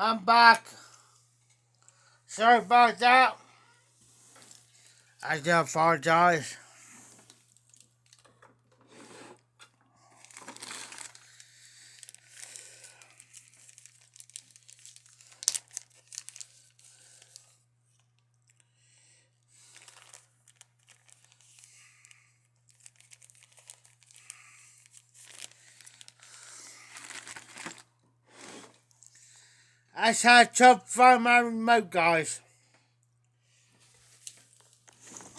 I'm back. Sorry about that. I do apologize. I just had trouble finding my remote, guys.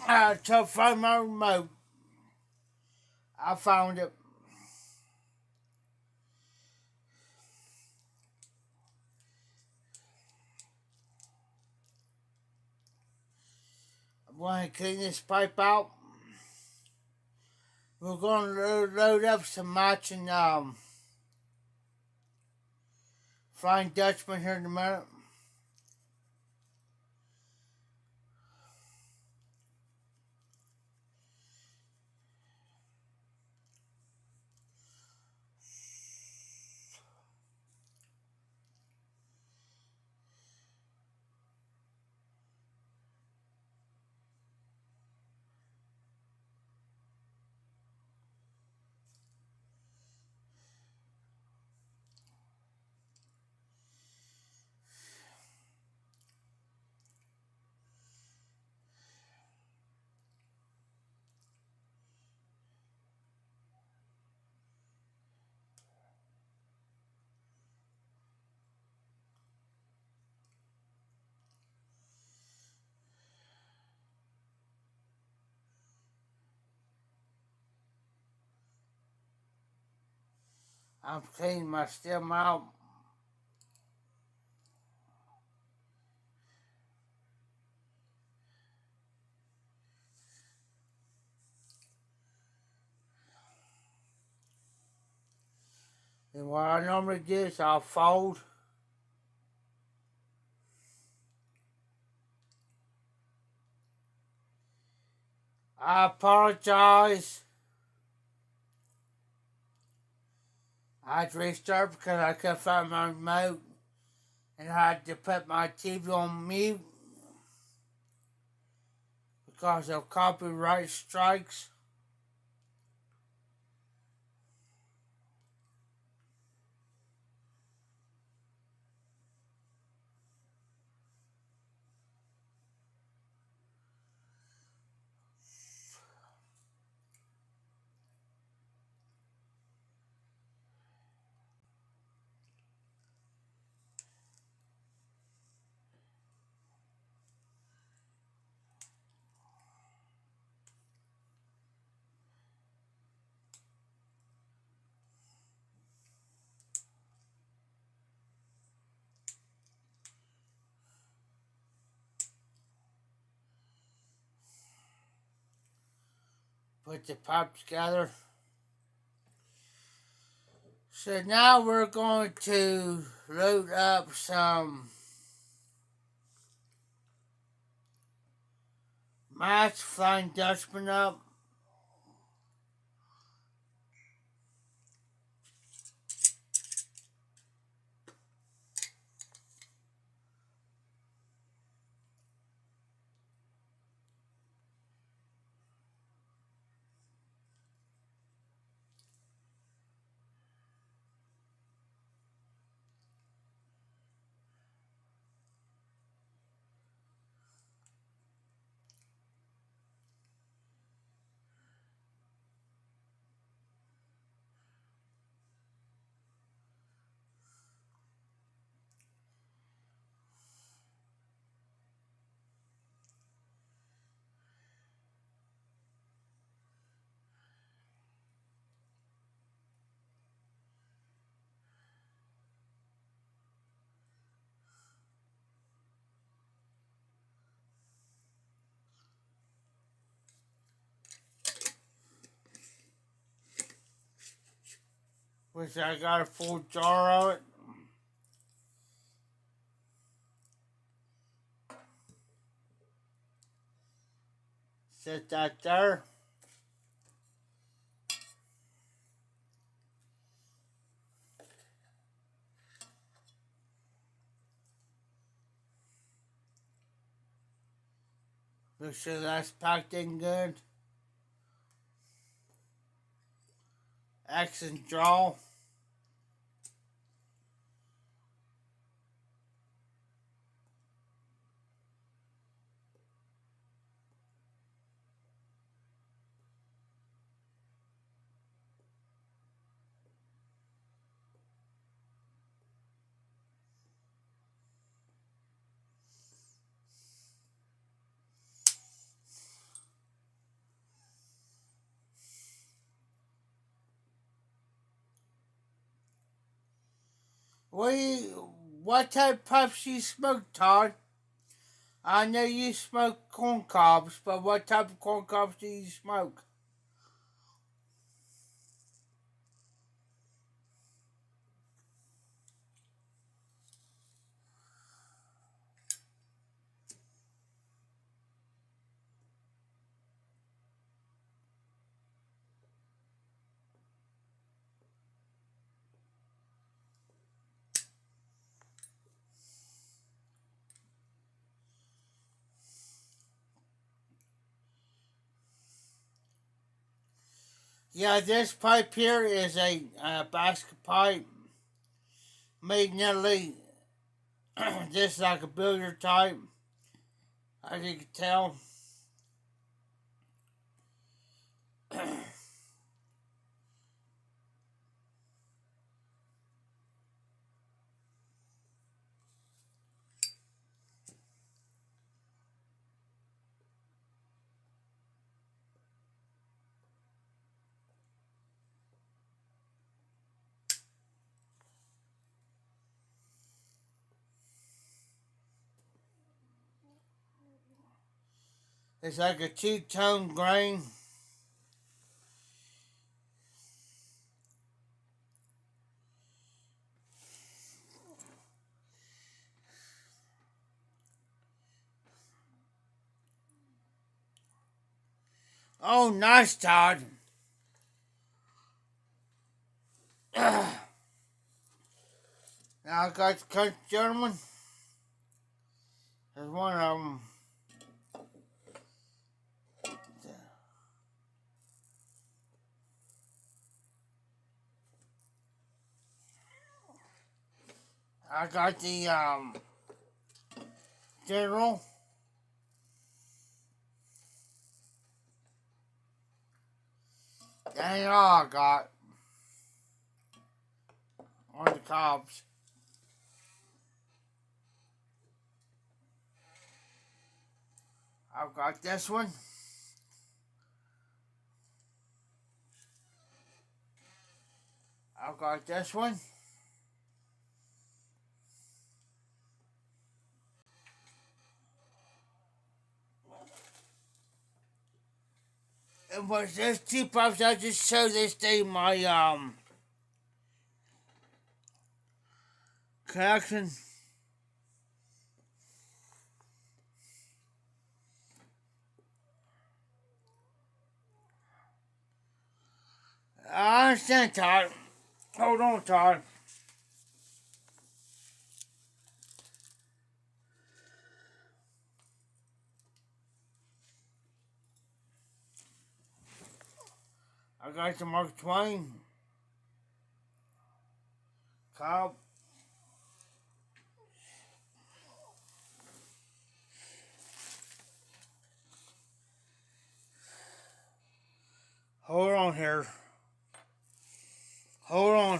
I had trouble finding my remote. I found it. I'm going to clean this pipe out. We're going to load up some matching Flying Dutchman here in a minute. I'm cleaning my stem out. And what I normally do is I'll fold. I apologize. I had to restart because I couldn't find my remote. And I had to put my TV on mute because of copyright strikes. Put the pipe together. So now we're going to load up some match Flying Dutchman up. Which I got a full jar of it. Set that there. Make sure that's packed in good. X and draw. What type of pipes do you smoke, Todd? I know you smoke corn cobs, but what type of corn cobs do you smoke? Yeah, this pipe here is a basket pipe made nearly just like a billiard type, as you can tell. It's like a two-tone grain. Oh, nice, Todd. Now I got the country gentleman. There's one of them. I got the general. That ain't all I got on the cobs. I've got this one. I've got this one. And was those two pipes I just showed this day my connection. I understand, Todd. Hold on, Todd. I got the Mark Twain cob. Hold on here. Hold on.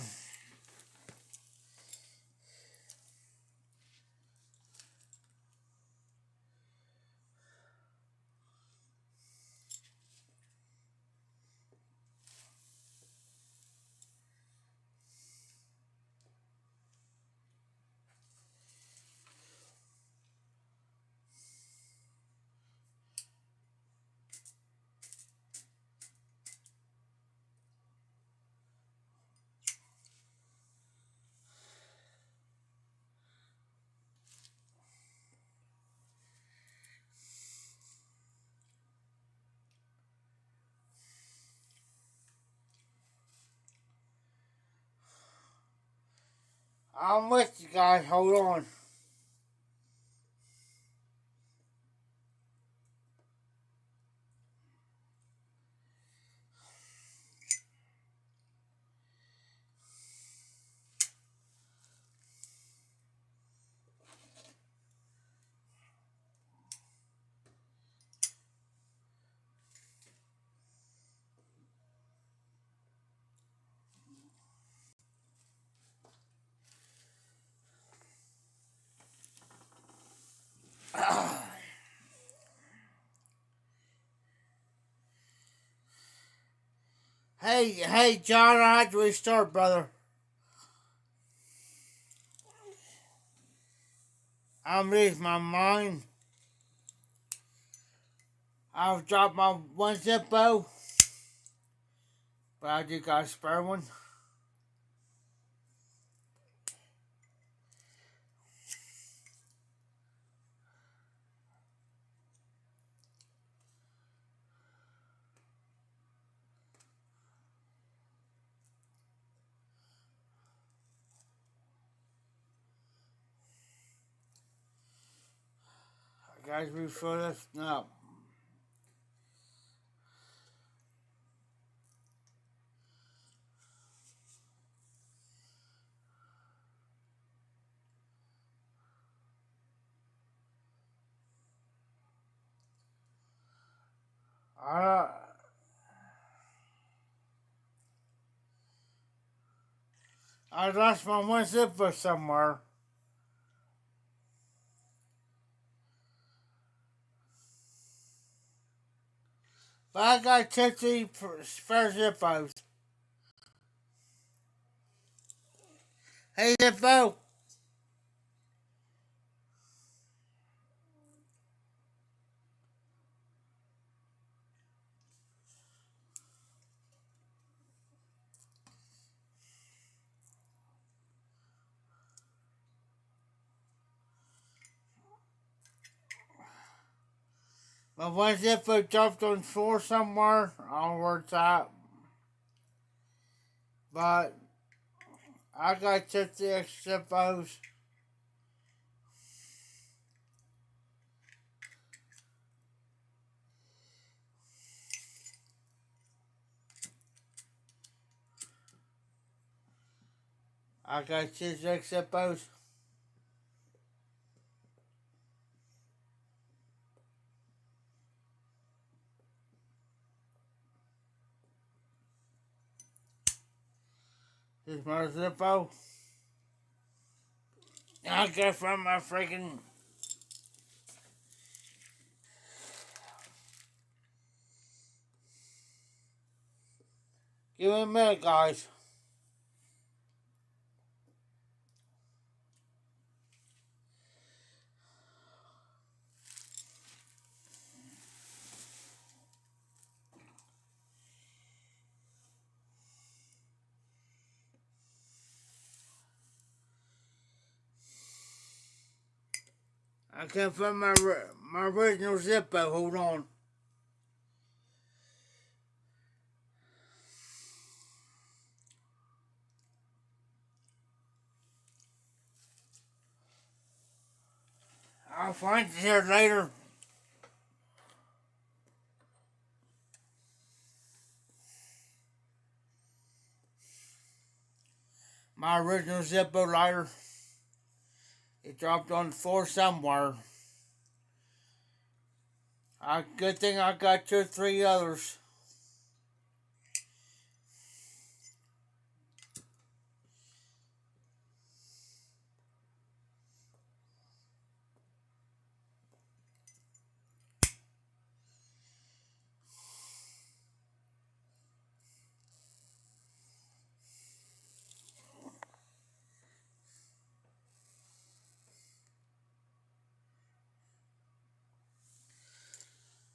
I'm with you guys. Hold on. Hey, John, I had to restart, brother. I'm losing my mind. I've dropped my one Zippo, but I do got a spare one. I gotta refill this now. I, I lost my one Zippo somewhere. But I got 50 spare Zippos. Hey, Zippo. My one Zippo dropped on the floor somewhere. I don't know where it's at. But I got 50 extra Zippos. I got 6 extra Zippos. Here's my Zippo. I got from my freaking. Give me a minute, guys. I can't find my original Zippo. Hold on. I'll find it here later. My original Zippo lighter. It dropped on the floor somewhere. Good thing I got 2 or 3 others.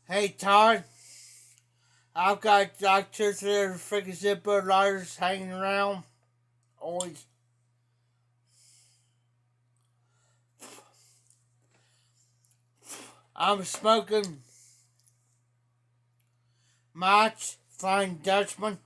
Hey, Todd. I've got like 2 or 3 other freaking Zippo lighters hanging around. Always. I'm smoking Mach Flying Dutchman.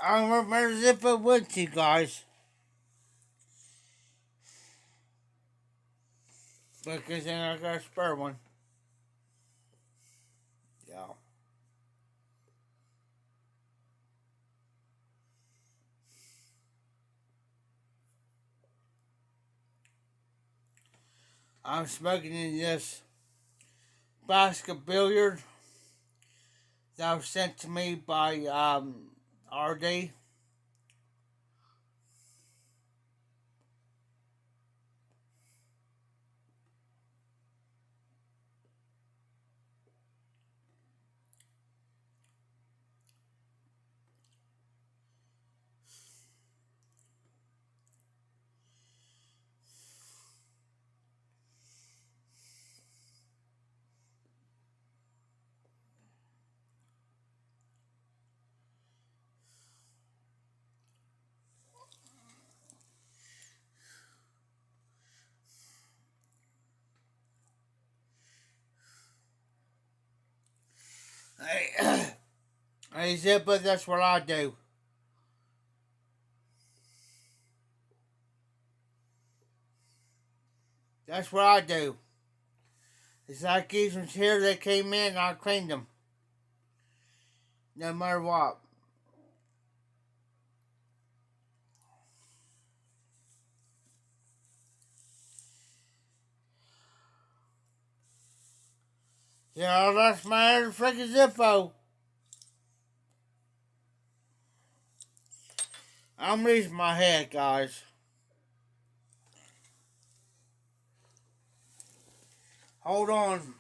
I don't remember Zippo with you guys. Because then I got a spare one. y'all. I'm smoking in this basket billiard that was sent to me by RD. Hey, hey Zipper, that's what I do. That's what I do. It's like these ones here, they came in and I cleaned them. No matter what. Yeah, that's my freaking Zippo. I'm losing my head, guys. Hold on.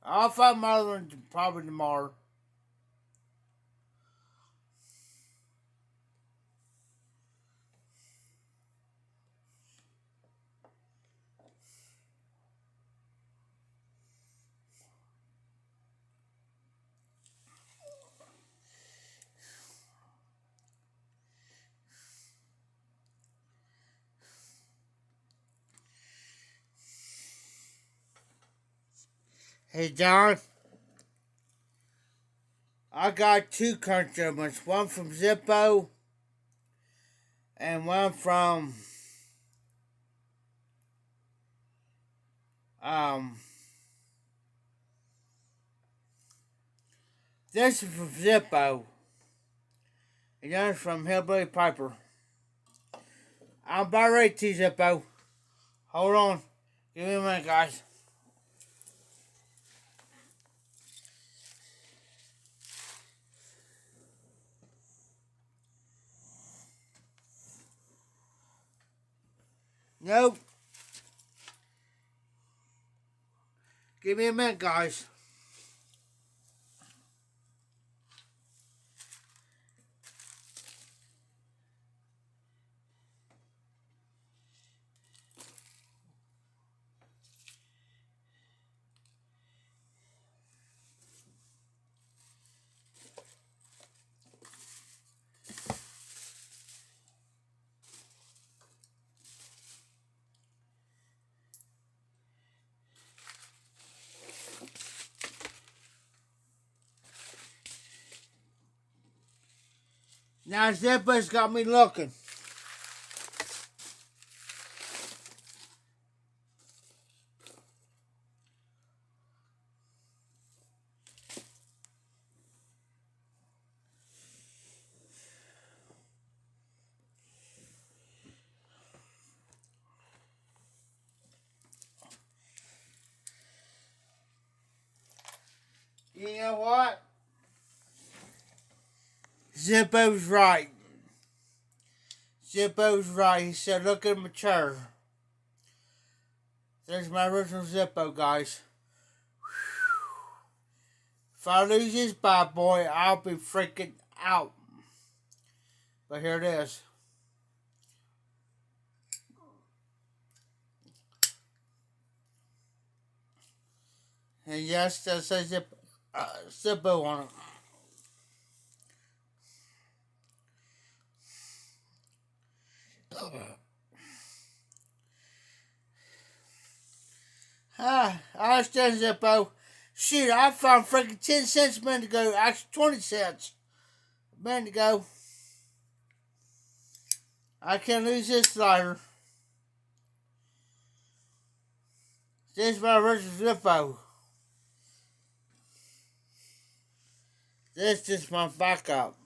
I'll find my other one probably tomorrow. Hey, John. I got two customers. One from Zippo and one from um. This is from Zippo. And that's from Hillbilly Piper. I'm about ready to Zippo. Hold on. Give me a minute, guys. Nope. Give me a minute, guys. Now Zippo's got me looking. You know what? Zippo's right. Zippo's right. He said, look at my chair. There's my original Zippo, guys. If I lose this bad boy, I'll be freaking out. But here it is. And yes, that says Zippo on it. touchdowns, Zippo. Shoot, I found freaking 10 cents a minute ago. Actually, 20 cents a minute ago. I can't lose this slider. This is my versus Zippo. This is my backup.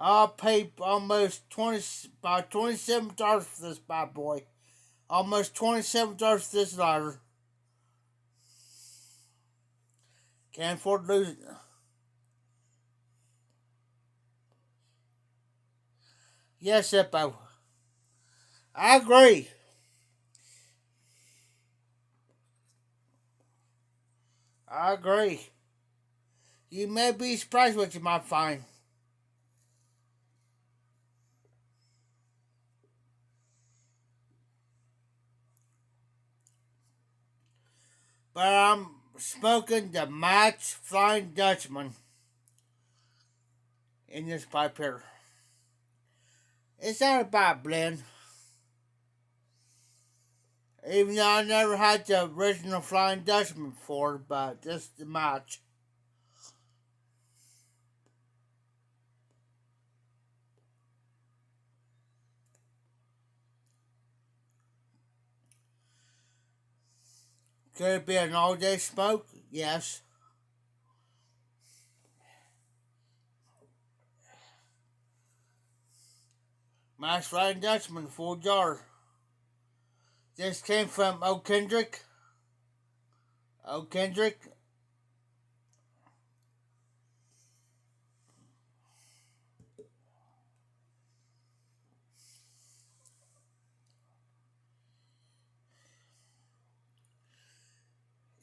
I'll pay almost about $27 for this bad boy. Almost $27 for this slider. Can't afford to lose it. Yes, Zippo. I agree. I agree. You may be surprised what you might find. But I'm smoking the Match Flying Dutchman in this pipe here. It's not a bad blend. Even though I never had the original Flying Dutchman before, but this is the match. Could it be an all-day smoke? Yes. Match Flying Dutchman, full jar. This came from O'Kendrick. O'Kendrick.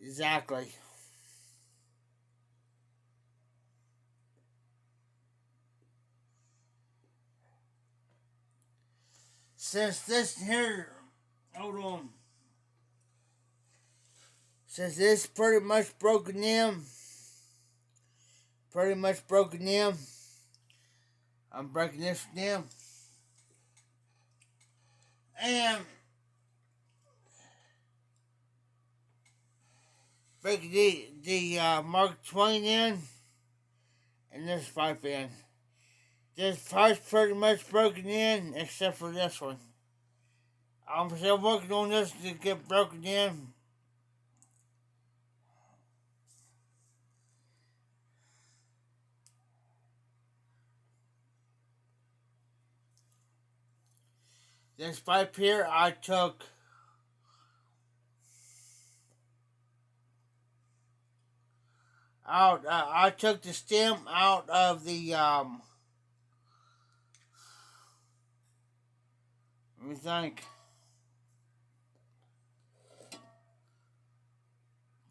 Exactly. Since this here, hold on. Since this pretty much broken in, I'm breaking this down. And breaking the Mark Twain in and this pipe in. This pipe's pretty much broken in except for this one. I'm still working on this to get broken in. This pipe here I took out. I took the stem out of the let me think.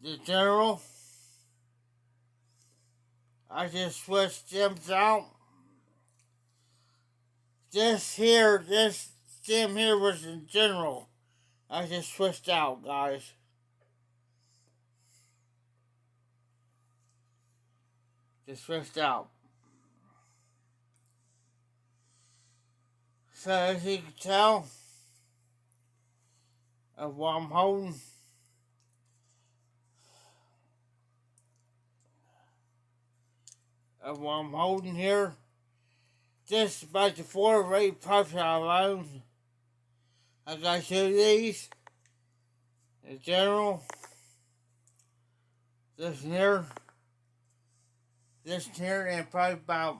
The General. I just switched stems out. This stem here was in General. I just switched out, guys. Just switched out. So as you can tell of what I'm holding, here, this is about the 4 or 8 pipes I've owned. I got 2 of these. The General. This here, and probably about,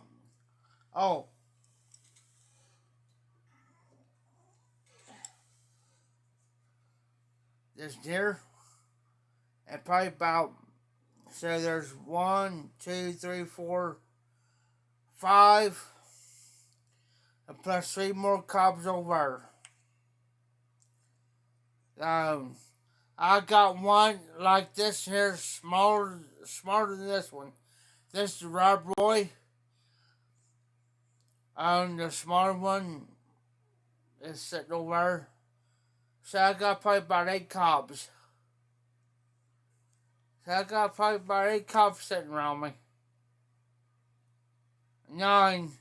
this here, and probably about, so there's 1, 2, 3, 4, 5, and plus 3 more cobs over. I got one like this here, smaller than this one. This is the Rob Roy. The smaller one is sitting over there. So I got probably about 8 cobs. So I got probably about 8 cobs sitting around me. 9.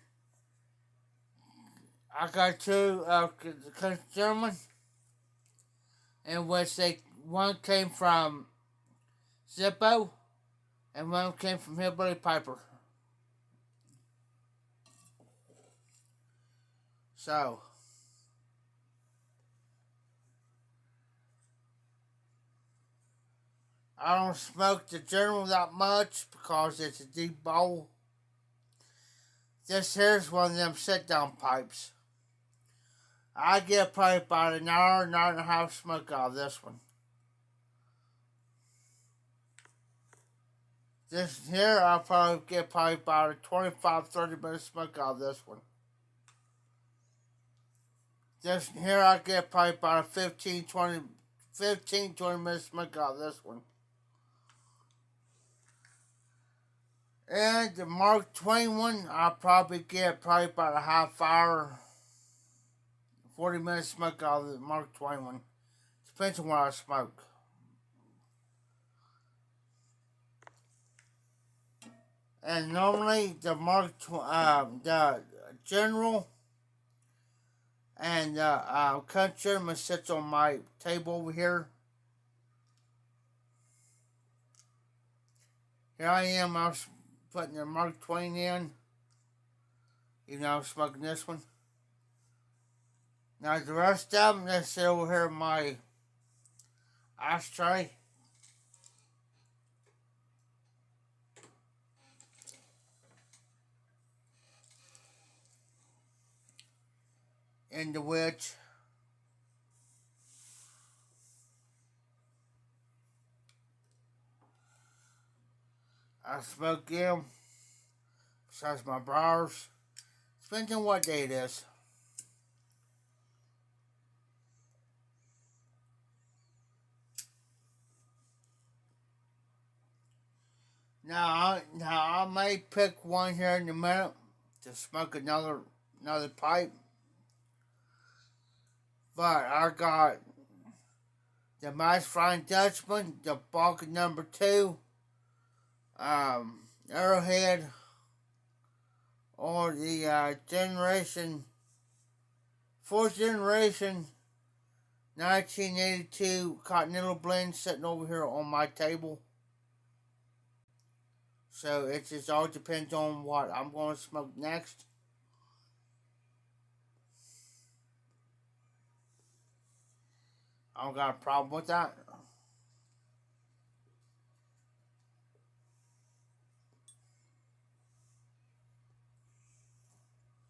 I got two country gentlemen, in which one came from Zippo and one came from Hillbilly Piper. So, I don't smoke the General that much because it's a deep bowl. This here's one of them sit-down pipes. I get probably about an hour and a half smoke out of this one. This here, I'll probably get about a 25-30 minute smoke out of this one. This here, I get probably about a 15-20 minute smoke out of this one. And the Mark Twain one, I'll probably get about a half hour, 40 minutes smoke out of the Mark Twain one. Depends on what I smoke. And normally the the General and country gentleman sits on my table over here. Here I am. I was putting the Mark Twain in, even though I was smoking this one. Now the rest of them, they sit over here in my ashtray. Into which I smoke them, besides my bars. Depends on what day it is. Now I may pick one here in a minute to smoke another pipe. But I got the Mass Flying Dutchman, the Balkan number 2, Arrowhead, or the fourth generation 1982 Continental Blend sitting over here on my table. So it just all depends on what I'm going to smoke next. I don't got a problem with that.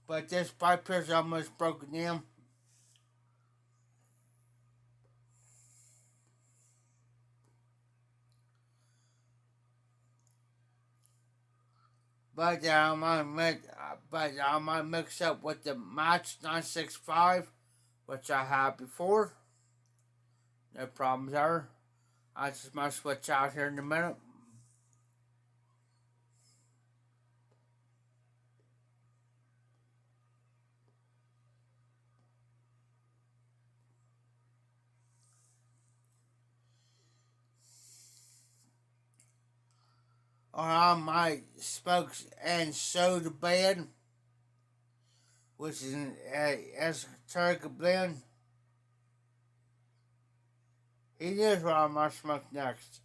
But this pipe here's almost broken in. But I might mix up with the Match 965, which I had before. No problems there. I just might switch out here in a minute. Or I might smoke and soda bed, which is an esoteric blend. He knows what I might smoke next.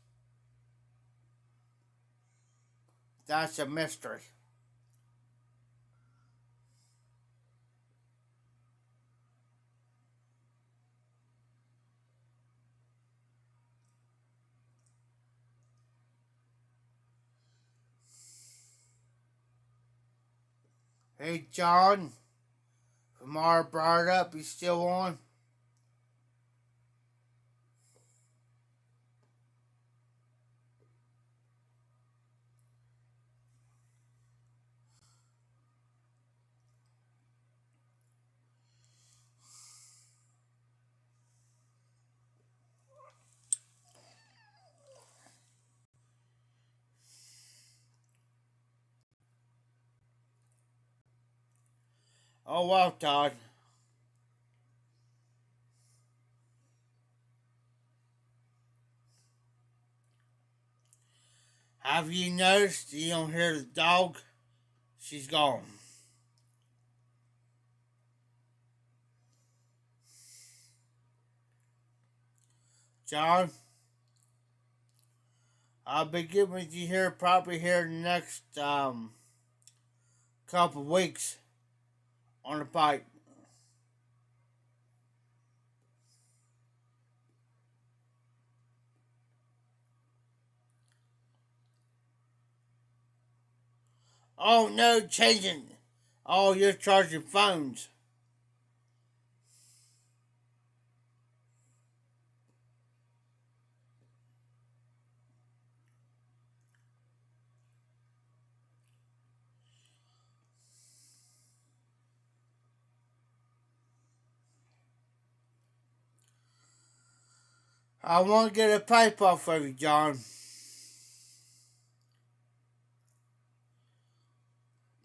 That's a mystery. Hey, John, from our brought up, he's still on. Oh, well, Todd. Have you noticed you don't hear the dog She's gone. John, I'll be getting with you here probably here in the next couple weeks on the pipe. Oh no, changing. Oh, you're charging phones. I want to get a pipe off of you, John.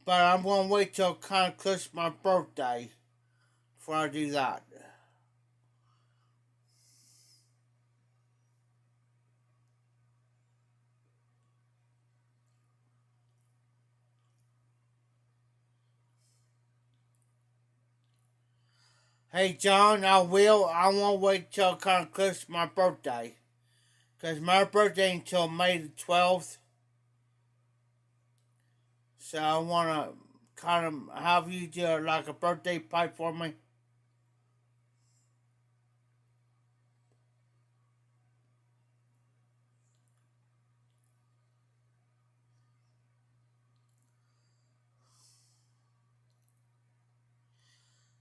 But I'm going to wait till kind of close to my birthday before I do that. Hey, John, I will. I won't wait till kind of close to my birthday. Because my birthday ain't until May the 12th. So I want to kind of have you do like a birthday pipe for me.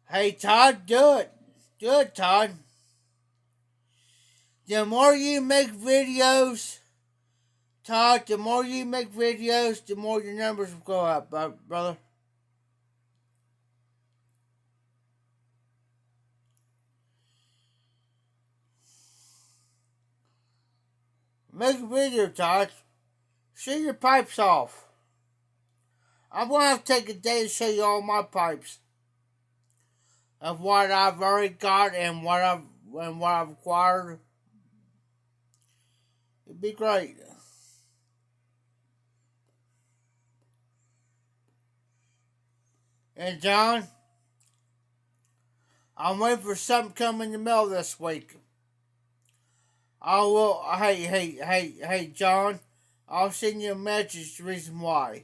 Hey, Todd, do it. Do it, Todd. The more you make videos, Todd, the more you make videos, the more your numbers will go up, brother. Make a video, Todd. Show your pipes off. I'm going to have to take a day to show you all my pipes of what I've already got and what I've acquired. It'd be great. And John, I'm waiting for something to come in the mail this week. I will. Hey, John. I'll send you a message. The reason why.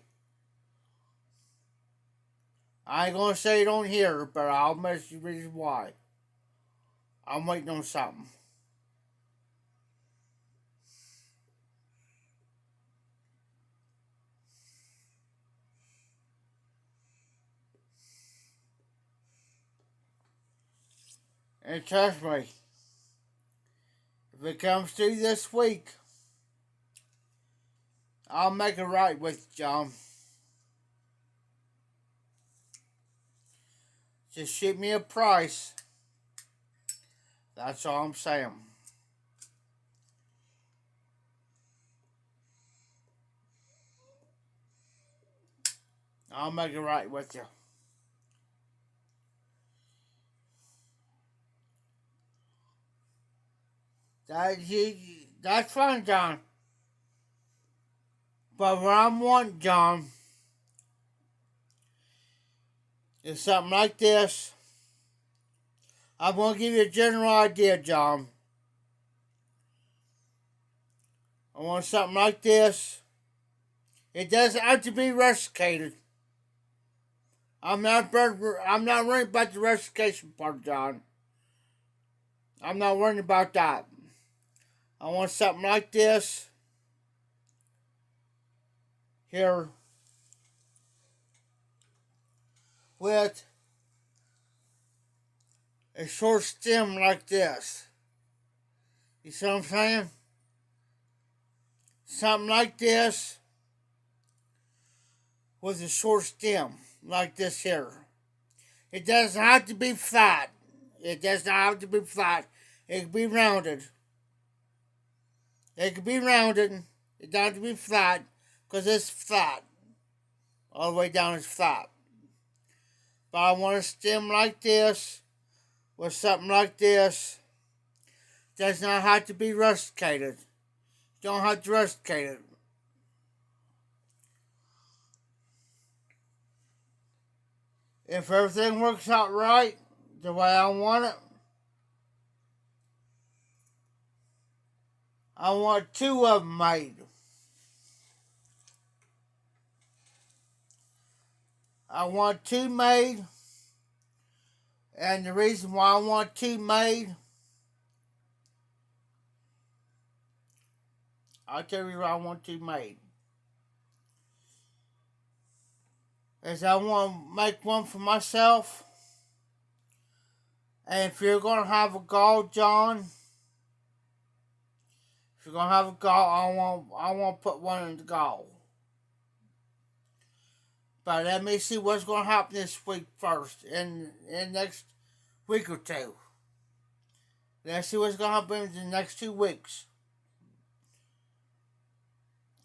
I ain't gonna say it on here, but I'll message you the reason why. I'm waiting on something. And trust me, if it comes through this week, I'll make it right with you, John. Just shoot me a price. That's all I'm saying. I'll make it right with you. That's fine, John. But what I'm wanting, John, is something like this. I'm going to give you a general idea, John. I want something like this. It doesn't have to be rusticated. I'm not worried about the rustication part, John. I'm not worried about that. I want something like this. Here. With a short stem like this. You see what I'm saying? Something like this with a short stem like this here. It doesn't have to be flat. It does not have to be flat. It can be rounded. It can be rounded. It doesn't have to be flat because it's flat. All the way down is flat. But I want a stem like this with something like this. Does not have to be rusticated. You don't have to rusticate it. If everything works out right, the way I want it, I want 2 of them made. I want 2 made, and the reason why I want 2 made, I'll tell you why I want 2 made. Is I want to make one for myself, and if you're going to have a gall, John, if you're going to have a gall, I want to put one in the gall. But let me see what's going to happen this week first, in the next week or 2. Let's see what's going to happen in the next 2 weeks.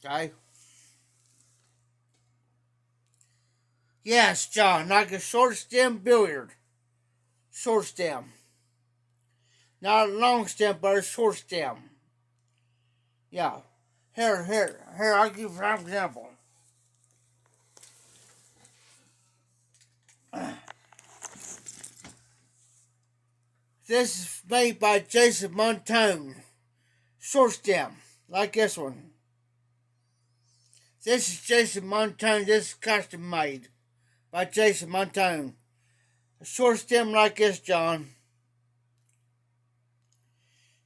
Okay? Yes, John, like a short stem billiard. Short stem. Not a long stem, but a short stem. Yeah. Here, I'll give you an example. This is made by Jason Montone. Short stem, like this one. This is Jason Montone. This is custom made by Jason Montone. A short stem like this, John.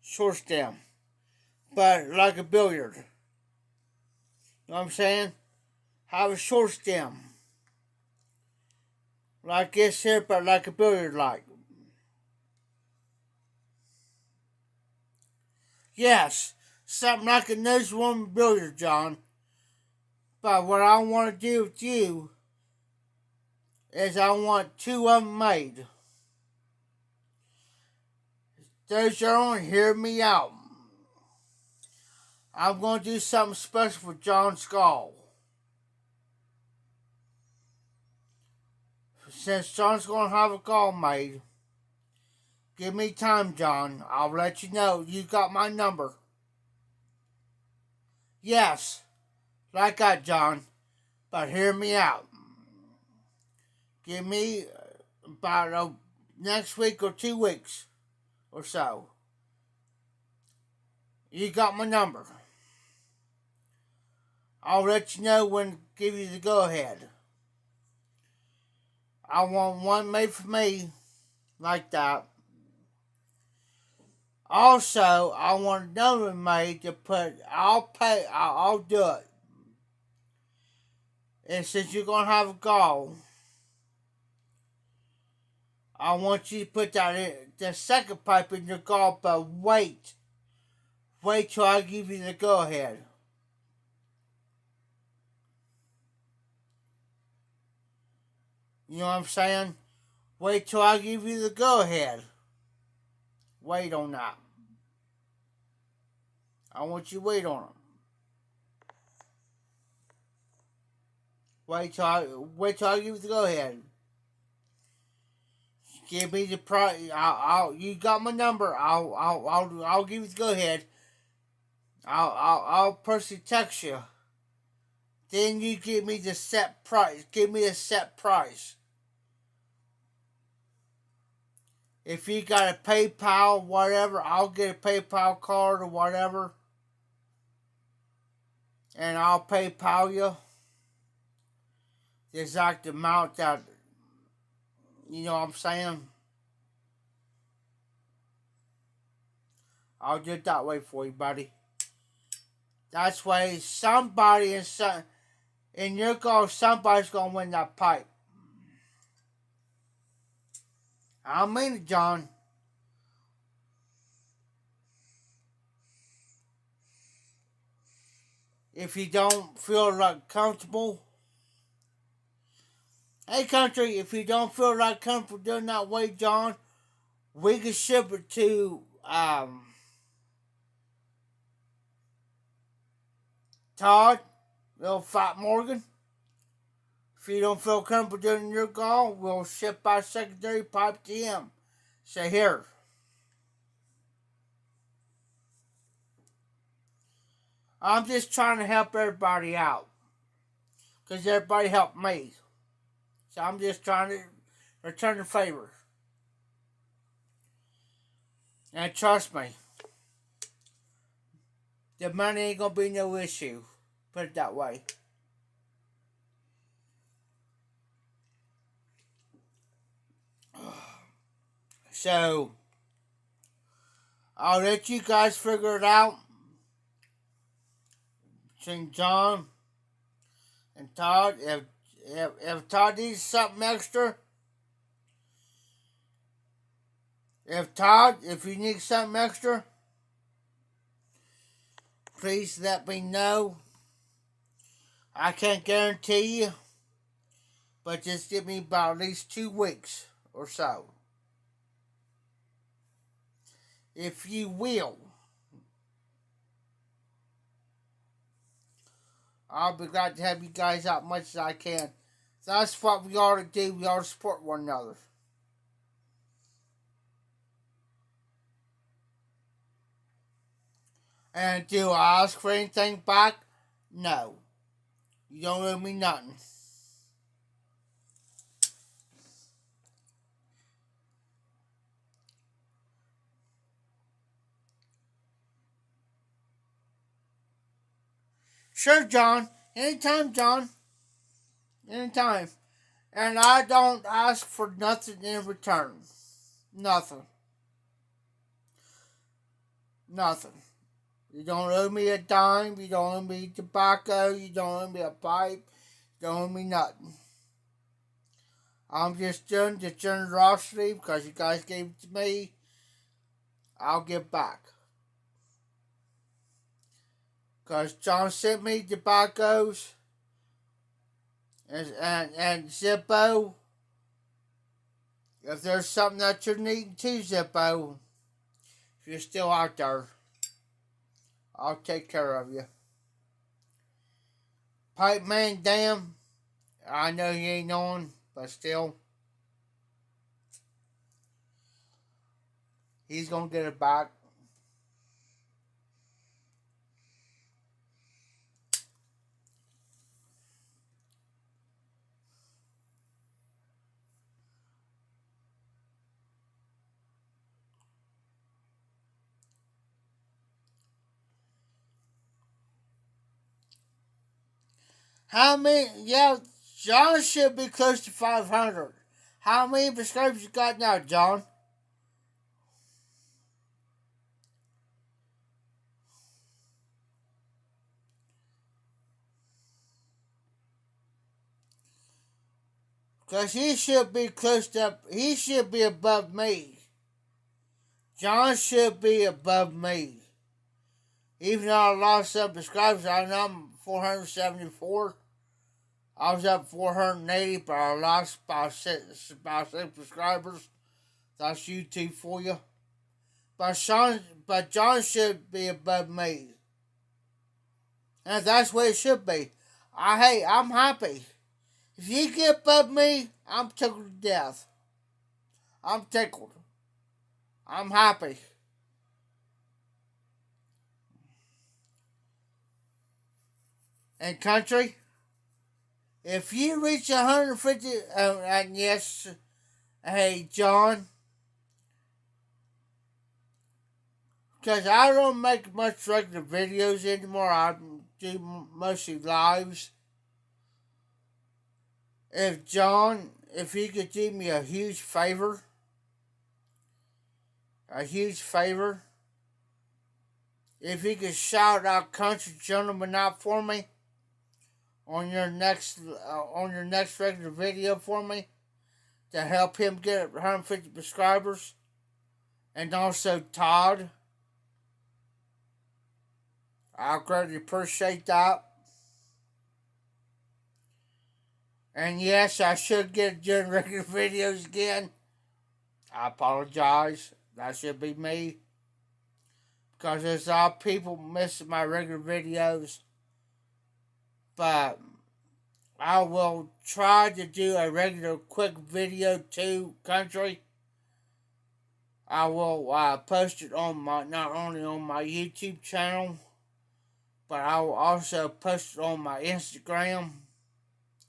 Short stem. But like a billiard. You know what I'm saying? Have a short stem. Like this here, but like a billiard like. Yes, something like a newswoman billiard, John. But what I want to do with you is I want 2 of them made. Those that don't hear me out. I'm going to do something special for John Skull. Since John's going to have a gall made, give me time, John. I'll let you know. You got my number. Yes, like that, John. But hear me out. Give me about next week or 2 weeks or so. You got my number. I'll let you know when to give you the go-ahead. I want one made for me, like that. Also, I want another made to put, I'll do it. And since you're going to have a gall, I want you to put that in, the second pipe in your gall, but wait. Wait till I give you the go-ahead. You know what I'm saying? Wait till I give you the go-ahead. Wait on that. I want you to wait on them. Wait till I give you the go-ahead. Give me the price. You got my number. I'll give you the go-ahead. I'll personally text you. Then you give me the set price. Give me a set price. If you got a PayPal, whatever, I'll get a PayPal card or whatever. And I'll PayPal you the exact amount that, you know what I'm saying? I'll do it that way for you, buddy. That's why somebody in your goal, somebody's going to win that pipe. I mean it, John. If you don't feel like comfortable, hey country, if you don't feel like comfortable doing that way, John, we can ship it to Todd, little Fat Morgan. If you don't feel comfortable doing your call, we'll ship our secondary pipe to him. Say, here. I'm just trying to help everybody out. Because everybody helped me. So I'm just trying to Return the favor. And trust me, the money ain't gonna be no issue. Put it that way. So, I'll let you guys figure it out between John and Todd. If Todd needs something extra, if you need something extra, please let me know. I can't guarantee you, but just give me about at least 2 weeks or so. If you will. I'll be glad to have you guys out much as I can. That's what we ought to do. We ought to support one another. And do I ask for anything back? No. You don't owe me nothing. Sure, John. Anytime, John. Anytime. And I don't ask for nothing in return. Nothing. Nothing. You don't owe me a dime. You don't owe me tobacco. You don't owe me a pipe. You don't owe me nothing. I'm just doing the generosity because you guys gave it to me. I'll give back. Because John sent me tobaccos and Zippo. If there's something that you're needing too, Zippo, if you're still out there, I'll take care of you. Pipe Man, damn, I know he ain't on, but still, he's gonna get it back. How many? Yeah, John should be close to 500. How many subscribers you got now, John? Because he should be he should be above me. John should be above me. Even though I lost some subscribers, I know I'm 474. I was up 480, but I lost about six subscribers. That's YouTube for you. But John should be above me. And that's what it should be. I'm happy. If you get above me, I'm tickled to death. I'm tickled. I'm happy. And country, if you reach 150, and yes, hey, John, because I don't make much regular videos anymore. I do mostly lives. If he could do me a huge favor, if he could shout out Country Gentleman out for me on your next regular video for me to help him get 150 subscribers, and also Todd, I greatly appreciate that. And yes, I should get doing regular videos again. I apologize. That should be me. Because there's a lot of people missing my regular videos. But I will try to do a regular quick video too, country. I will post it on not only on my YouTube channel, but I will also post it on my Instagram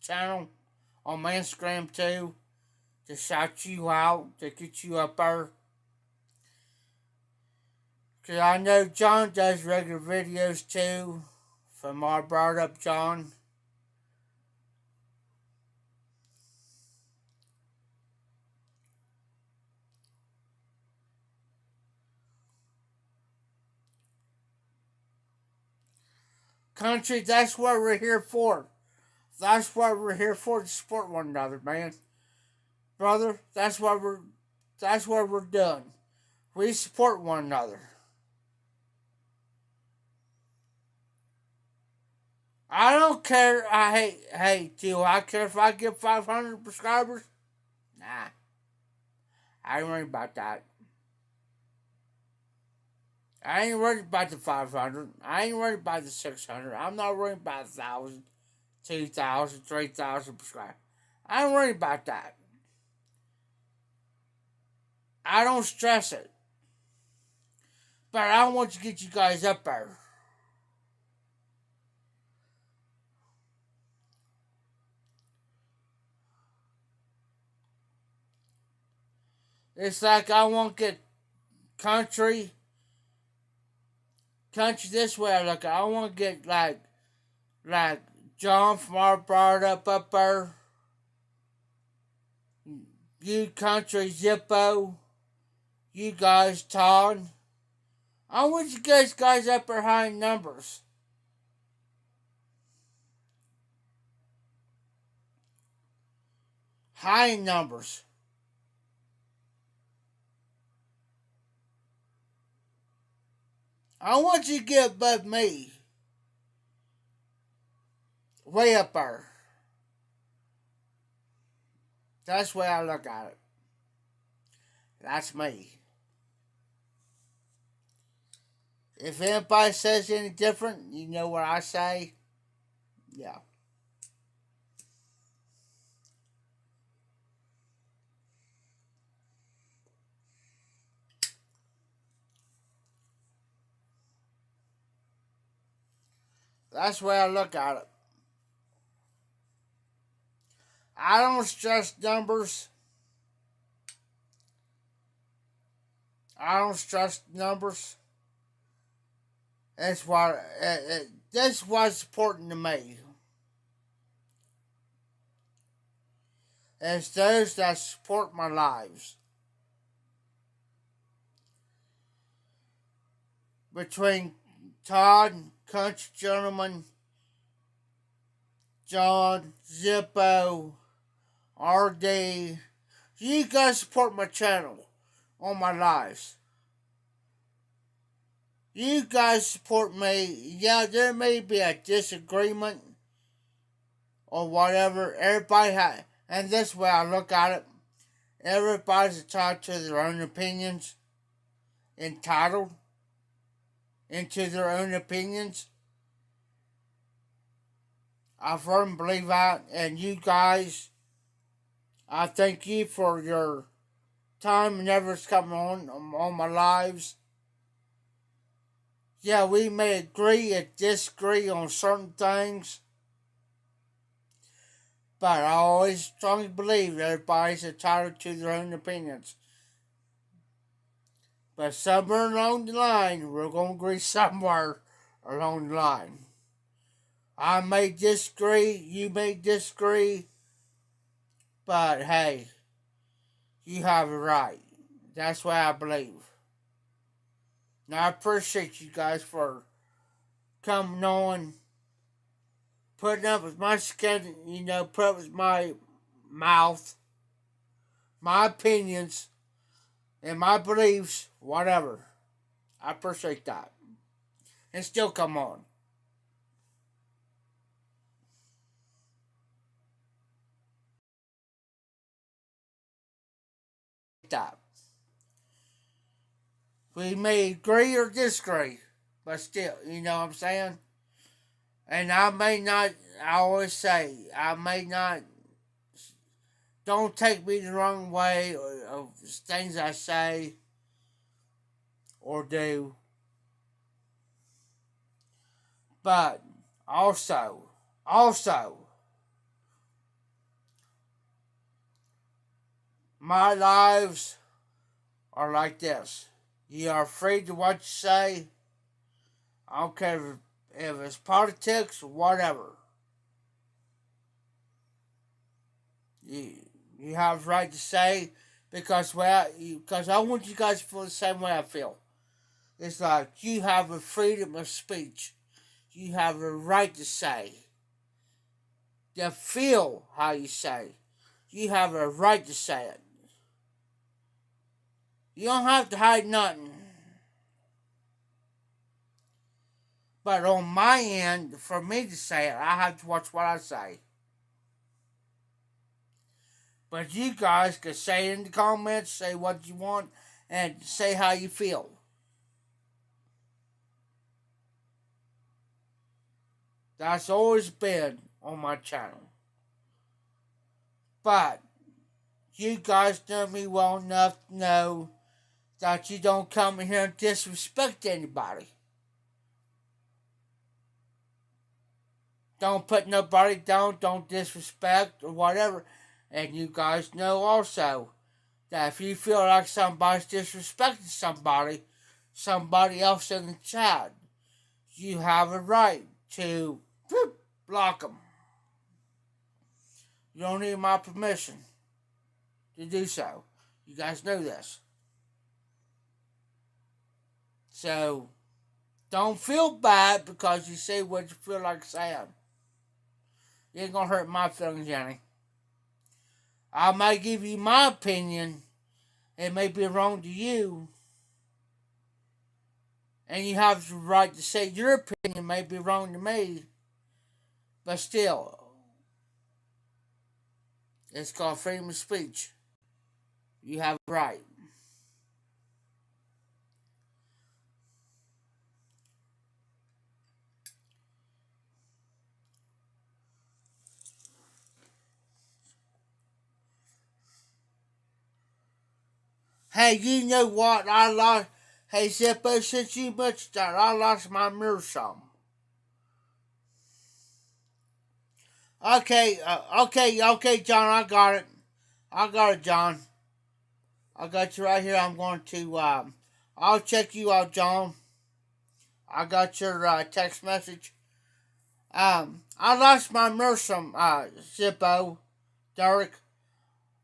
channel, on my Instagram too, to shout you out, to get you up there. Because I know John does regular videos too, from our brought up John. Country, that's what we're here for. That's what we're here for, to support one another, man. Brother, that's what we're doing. We support one another. I don't care. Do I care if I get 500 subscribers? Nah. I ain't worried about that. I ain't worried about the 500. I ain't worried about the 600. I'm not worried about 1,000, 2,000, 3,000 subscribers. I ain't worried about that. I don't stress it. But I want to get you guys up there. It's like I want to get country this way. Like I want to get like John from our brought up there. You country Zippo. You guys Todd. I want you guys up there high in numbers. High in numbers. I want you to get above me. Way up there. That's the way I look at it. That's me. If anybody says any different, you know what I say? Yeah. That's the way I look at it. I don't stress numbers. I don't stress numbers. That's what's important to me. It's those that support my lives. Between Todd, Country Gentleman, John, Zippo, RD, you guys support my channel on my lives. You guys support me. Yeah, there may be a disagreement or whatever. Everybody has, and this way I look at it. Everybody's entitled to their own opinions. Entitled into their own opinions. I firmly believe that, and you guys, I thank you for your time and efforts coming on my lives. Yeah, we may agree and disagree on certain things, but I always strongly believe everybody's entitled to their own opinions. But somewhere along the line, we're going to agree somewhere along the line. I may disagree, you may disagree, but hey, you have a right. That's what I believe. Now, I appreciate you guys for coming on, putting up with my skin, put up with my mouth, my opinions, and my beliefs, whatever. I appreciate that. And still come on. That. We may agree or disagree, but still, you know what I'm saying? And I may not, I always say, I may not, don't take me the wrong way of things I say or do. But also, My lives are like this. You are free to what you say. I don't care if it's politics or whatever. You, you have the right to say because because I want you guys to feel the same way I feel. It's like you have a freedom of speech. You have a right to say. To feel how you say. You have a right to say it. You don't have to hide nothing. But on my end, for me to say it, I have to watch what I say. But you guys can say it in the comments, say what you want, and say how you feel. That's always been on my channel. But you guys know me well enough to know that you don't come in here and disrespect anybody. Don't put nobody down, don't disrespect or whatever. And you guys know also that if you feel like somebody's disrespecting somebody else in the chat, you have a right to block them. You don't need my permission to do so. You guys know this. So, don't feel bad because you say what you feel like saying. You ain't gonna hurt my feelings any. I might give you my opinion. It may be wrong to you. And you have the right to say your opinion may be wrong to me. But still, it's called freedom of speech. You have a right. Hey, you know what? I lost. Hey, Zippo, since you mentioned that, I lost my Meerschaum. Okay, John, I got it. I got it, John. I got you right here. I'm going to, I'll check you out, John. I got your text message. I lost my Meerschaum, Zippo, Derek.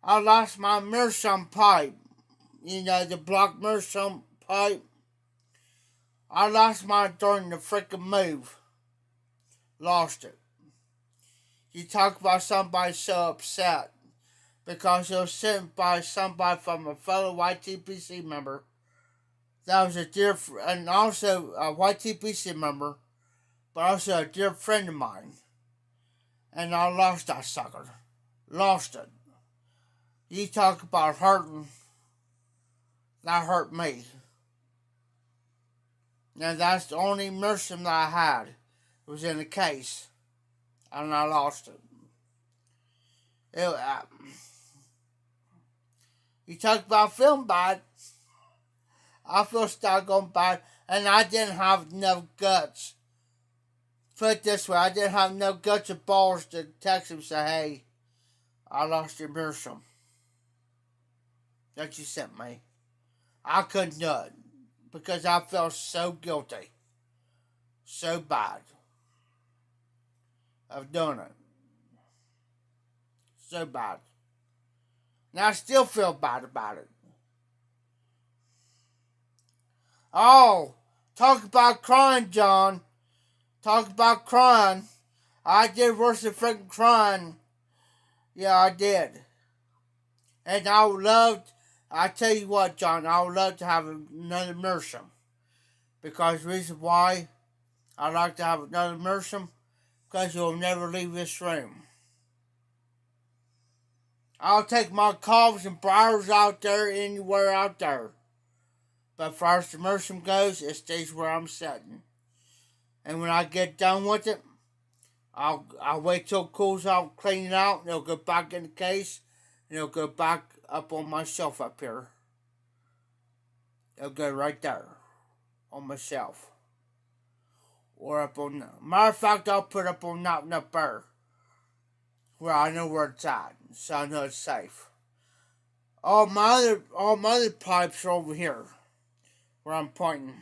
I lost my Meerschaum pipe. You know, the block Meerschaum pipe. I lost mine during the freaking move. Lost it. You talk about somebody so upset because it was sent by somebody from a fellow YTPC member. That was a dear, and also a YTPC member, but also a dear friend of mine. And I lost that sucker. Lost it. You talk about hurting. That hurt me. Now that's the only Meerschaum that I had. It was in the case. And I lost it. You talk about feeling bad. I feel doggone bad. And I didn't have enough guts. Put it this way, I didn't have no guts or balls to text him and say, hey, I lost your Meerschaum that you sent me. I couldn't do it because I felt so guilty, so bad of doing it. So bad. Now I still feel bad about it. Oh, talk about crying, John. Talk about crying. I did worse than freaking crying. Yeah, I did. And I tell you what, John, I would love to have another Meerschaum. Because the reason why I like to have another Meerschaum, because you'll never leave this room. I'll take my coughs and briars out there, anywhere out there. But as far as the Meerschaum goes, it stays where I'm sitting. And when I get done with it, I'll wait till it cools off, clean it out, and it'll go back in the case, and it'll go back up on my shelf up here. It'll go right there on my shelf. Or up on the... Matter of fact, I'll put it up on that up there. Where I know where it's at. So I know it's safe. all my other pipes are over here where I'm pointing.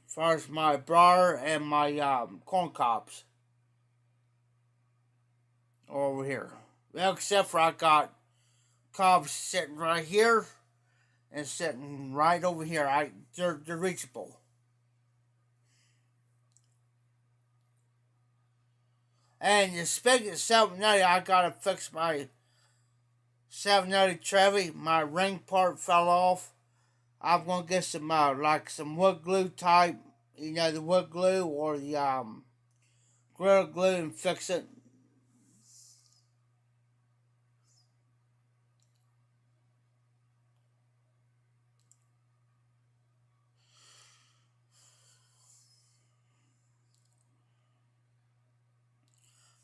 As far as my briar and my corn cobs are over here. Well, except for I got cobs sitting right here and sitting right over here. They're reachable. And speaking of 790, I gotta fix my 790 Chevy. My ring part fell off. I'm gonna get some like some wood glue type, the wood glue or the Gorilla Glue and fix it.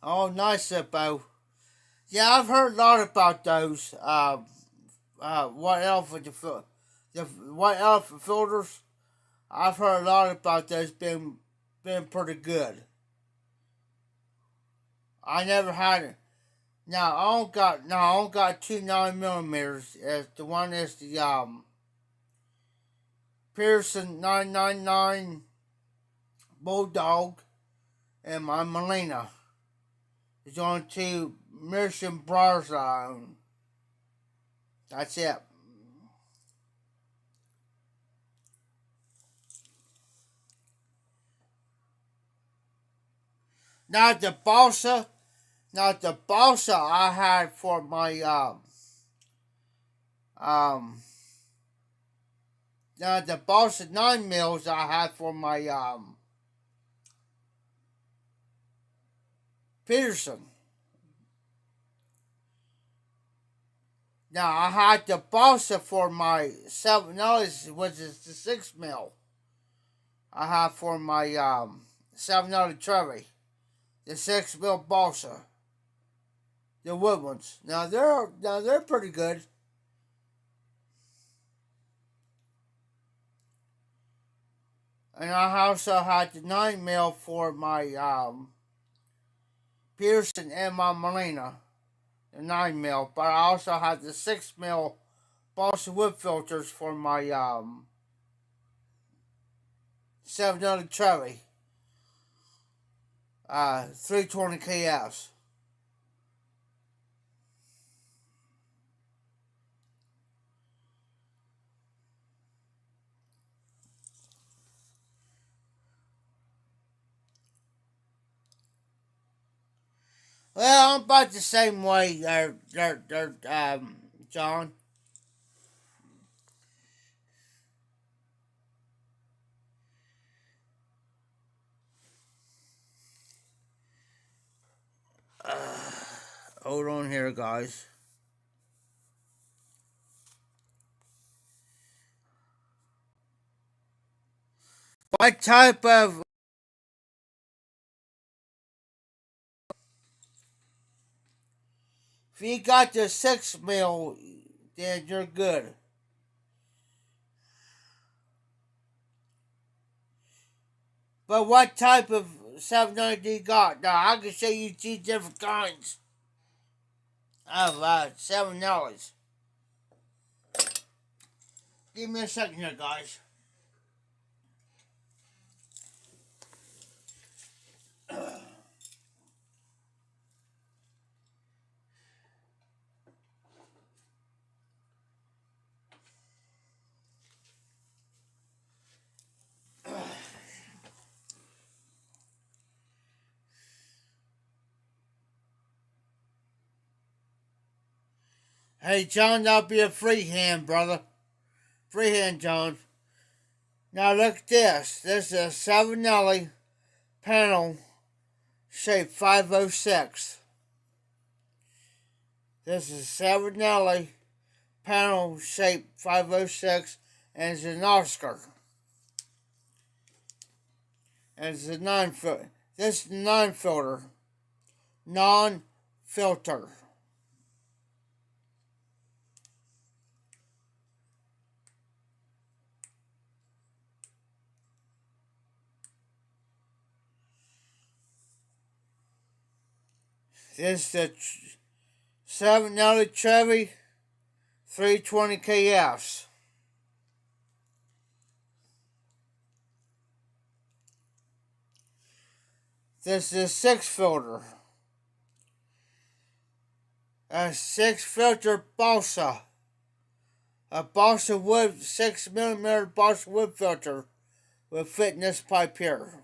Oh, nice, Bo. Yeah, I've heard a lot about those. The white elephant filters. I've heard a lot about those being pretty good. I never had it. Now I don't got two 9 millimeters. As the one is the Pearson 999 Bulldog and my Molina. It's on two Mission bras I own. That's it. Now the balsa, I had for my um now the balsa 9 mils I had for my Peterson. Now I had the balsa for my 7 which is the 6 mil. I have for my 7 Chevy, the 6 mil balsa, the wood ones. Now they're pretty good. And I also had the 9 mil for my Pearson and my Molina, the 9 mil. But I also had the 6 mil balsa wood filters for my 7 Chevy, 320 KS. Well, I'm about the same way John. Hold on here, guys. What type of If you got the 6 mil, then you're good. But what type of 790 you got? Now I can show you two different kinds of $7. Give me a second here, guys. Hey, John, that'll be a free hand, brother. Free hand, John. Now look at this. This is a 7 panel shape 506. This is 7 panel shape 506, and it's an Oscar. And it's a non-filter. This is non-filter. Non-filter. This is the 7 Chevy 320 KS. This is 6 filter. A 6 filter balsa. A balsa wood 6mm balsa wood filter will fit in this pipe here.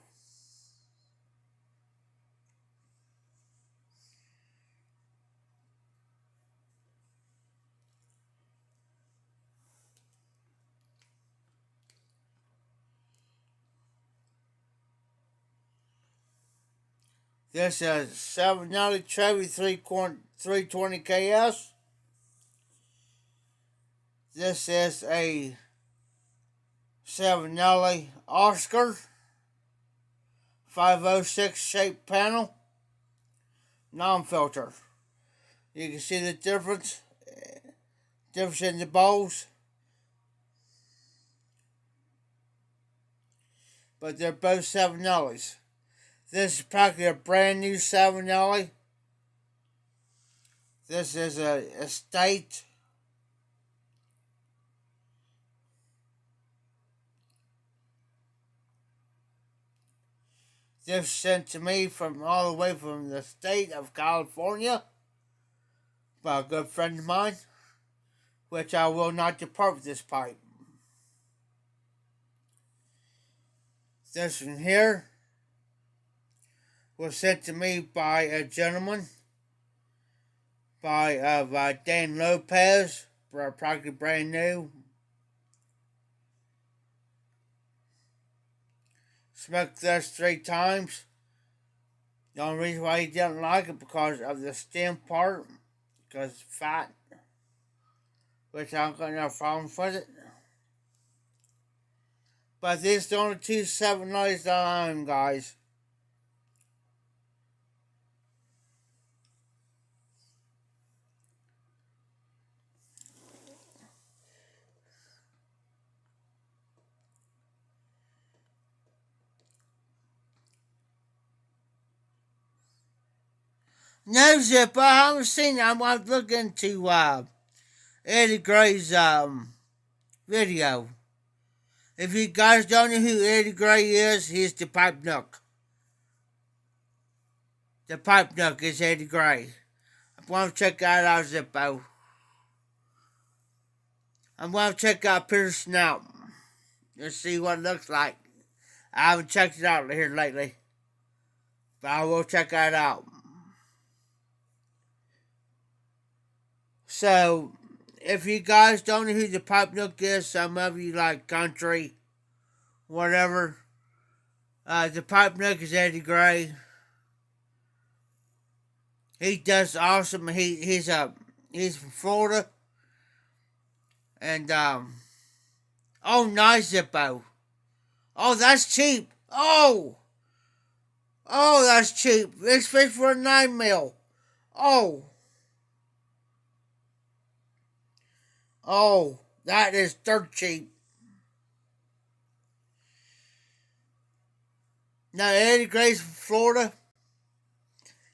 This is 790 Chevy 320 KS. This is a 790 Oscar 506 shape panel, non-filter. You can see the difference in the bowls, but they're both 790s. This is practically a brand new 790. This is a estate. This was sent to me from all the way from the state of California by a good friend of mine, which I will not depart with this pipe. This one here was sent to me by a gentleman by Dan Lopez, practically brand new. Smoked this 3 times. The only reason why he didn't like it because of the stem part, because it's fat, which I don't got no problems with it. But these are the only 2 790s that I own, guys. No, Zip, I haven't seen it. I'm looking into Eddie Gray's video. If you guys don't know who Eddie Gray is, he's the Pipe Nook. The Pipe Nook is Eddie Gray. I'm going to check that out, Zippo. I'm going to check out Peterson out. Let's see what it looks like. I haven't checked it out here lately, but I will check that out. So, if you guys don't know who the Pipe Nook is, some of you like country, whatever. The Pipe Nook is Eddie Gray. He does awesome. He's from Florida, and oh, nice Zippo. Oh, that's cheap. Oh, that's cheap. It's fish for a 9mm. Oh, that is dirt cheap. Now, Eddie Gray's from Florida.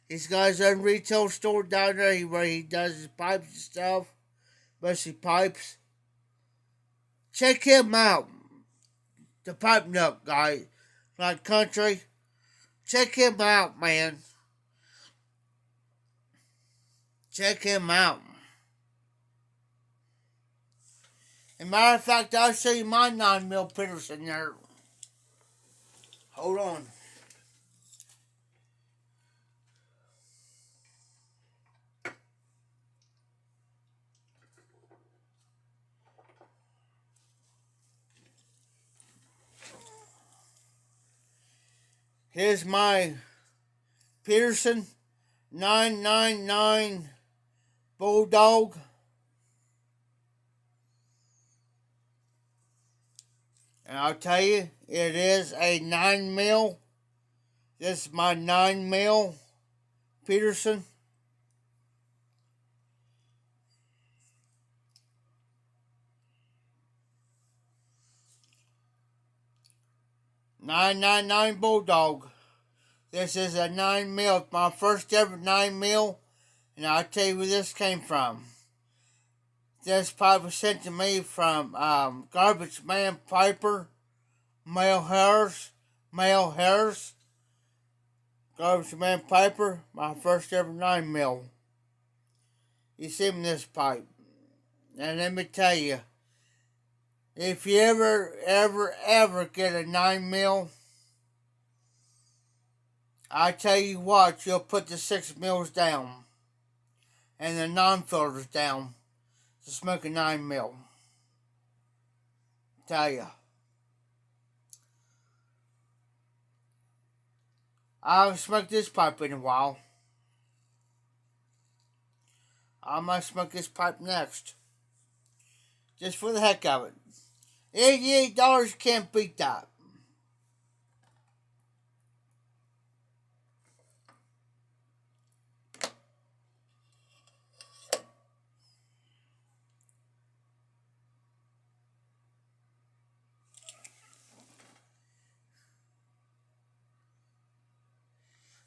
He's got his own retail store down there where he does his pipes and stuff. Mostly pipes. Check him out. The Pipe Nook guy. Like country. Check him out, man. Check him out. As a matter of fact, I'll show you my 9mm Peterson there. Hold on. Here's my Peterson 999 Bulldog. And I'll tell you, it is a 9mm. This is my 9mm Peterson. .999 Bulldog. This is a 9mm. It's my first ever 9mm. And I'll tell you where this came from. This pipe was sent to me from Garbage Man Piper, Male Harris, Garbage Man Piper, my first ever 9mm. He sent me this pipe. And let me tell you, if you ever get a 9mm, I tell you what, you'll put the 6mm down and the non-filters down to smoke a 9mm. Tell you. I haven't smoked this pipe in a while. I might smoke this pipe next. Just for the heck of it. $88 can't beat that.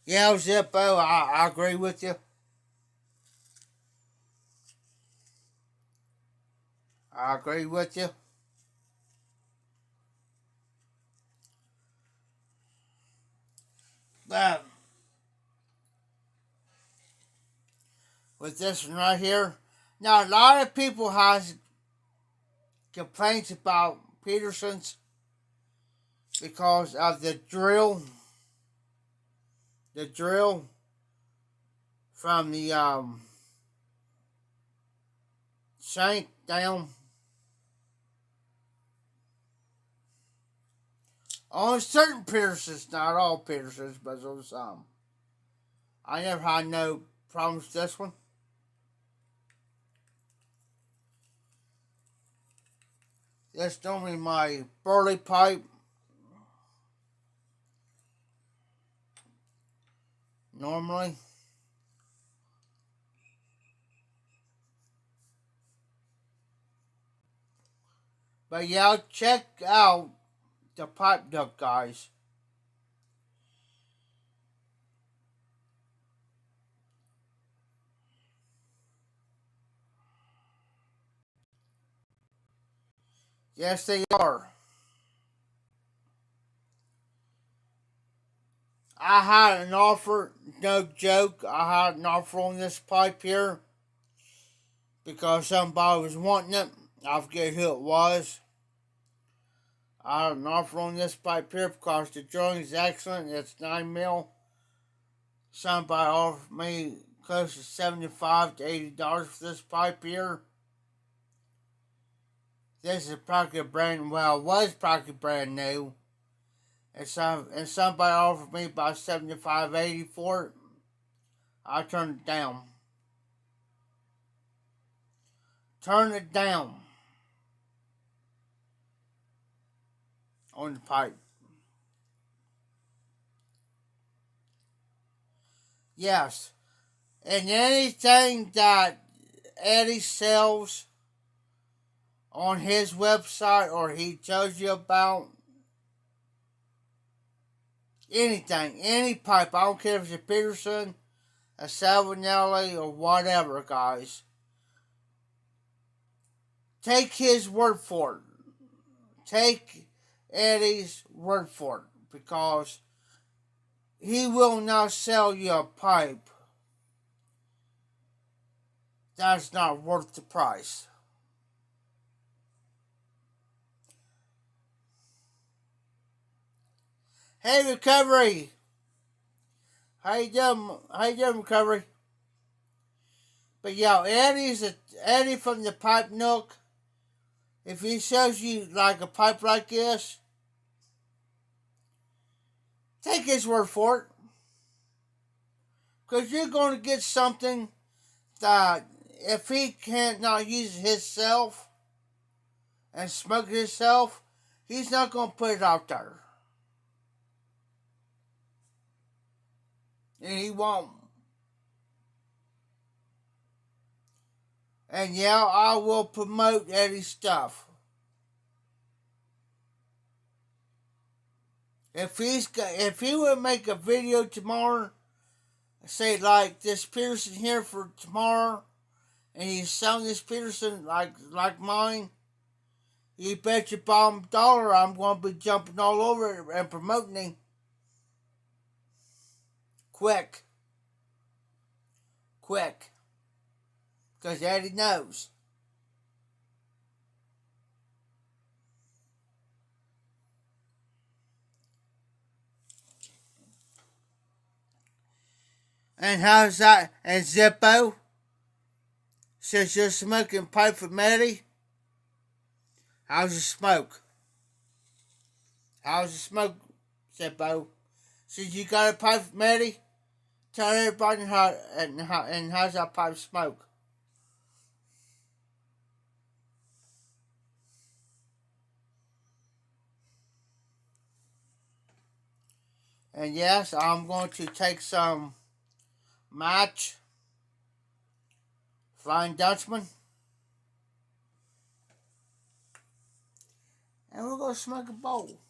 Yeah, Zippo, I agree with you. I agree with you. But with this one right here, now a lot of people has complaints about Peterson's because of the drill from the shank down on certain Petersons, not all Petersons, but on some. I never had no problems with this one. That's normally my burley pipe. Normally. But yeah, check out the pipe duck, guys. Yes, they are. I had an offer, no joke, I had an offer on this pipe here because somebody was wanting it. I forget who it was. I had an offer on this pipe here because the drilling is excellent. It's 9mm. Somebody offered me close to $75 to $80 for this pipe here. This is practically brand, well, it was practically brand new. And somebody offered me about $75, $80 for it. I turned it down. Turn it down on the pipe. Yes. And anything that Eddie sells on his website or he tells you about, anything, any pipe, I don't care if it's a Peterson, a Savinelli, or whatever, guys. Take his word for it. Take Eddie's word for it, because he will not sell you a pipe that's not worth the price. Hey, Recovery! How you doing? Recovery? But yeah, Eddie from the Pipe Nook. If he sells you like a pipe like this, take his word for it. Because you're going to get something that if he can't not use it himself and smoke it himself, he's not going to put it out there. And he won't. And yeah, I will promote Eddie's stuff. If he would make a video tomorrow, say like this Pearson here for tomorrow, and he's selling this Peterson like mine, you bet your bottom dollar I'm going to be jumping all over it and promoting him quick, because Eddie knows. And how's that? And Zippo, since you're smoking pipe for Maddie, how's the smoke? How's the smoke, Zippo? Since you got a pipe for Maddie, tell everybody and how's that pipe smoke? And yes, I'm going to take some match Flying Dutchman, and we're going to smoke a bowl.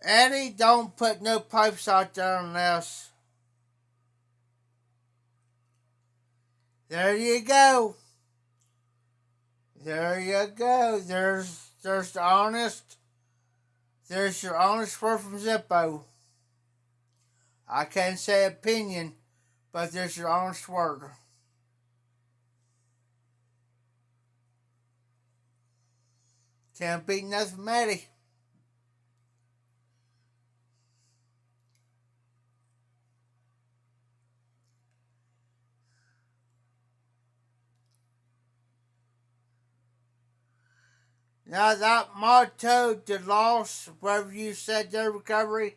Eddie, don't put no pipes out there unless. There you go. There you go. There's the honest. There's your honest word from Zippo. I can't say opinion, but there's your honest word. Can't beat nothing from Eddie. Now that motto, the loss, whatever you said, the recovery,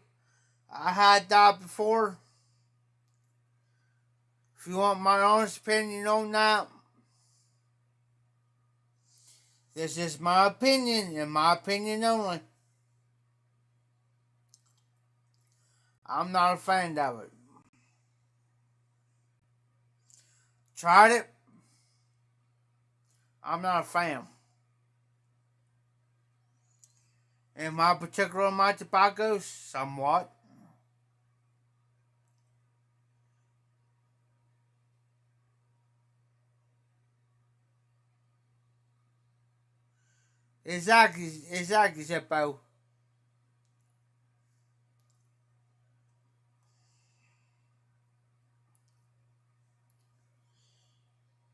I had that before. If you want my honest opinion on that, this is my opinion and my opinion only. I'm not a fan of it. Tried it. I'm not a fan. In my particular my tobacco, somewhat. Exactly, Zippo.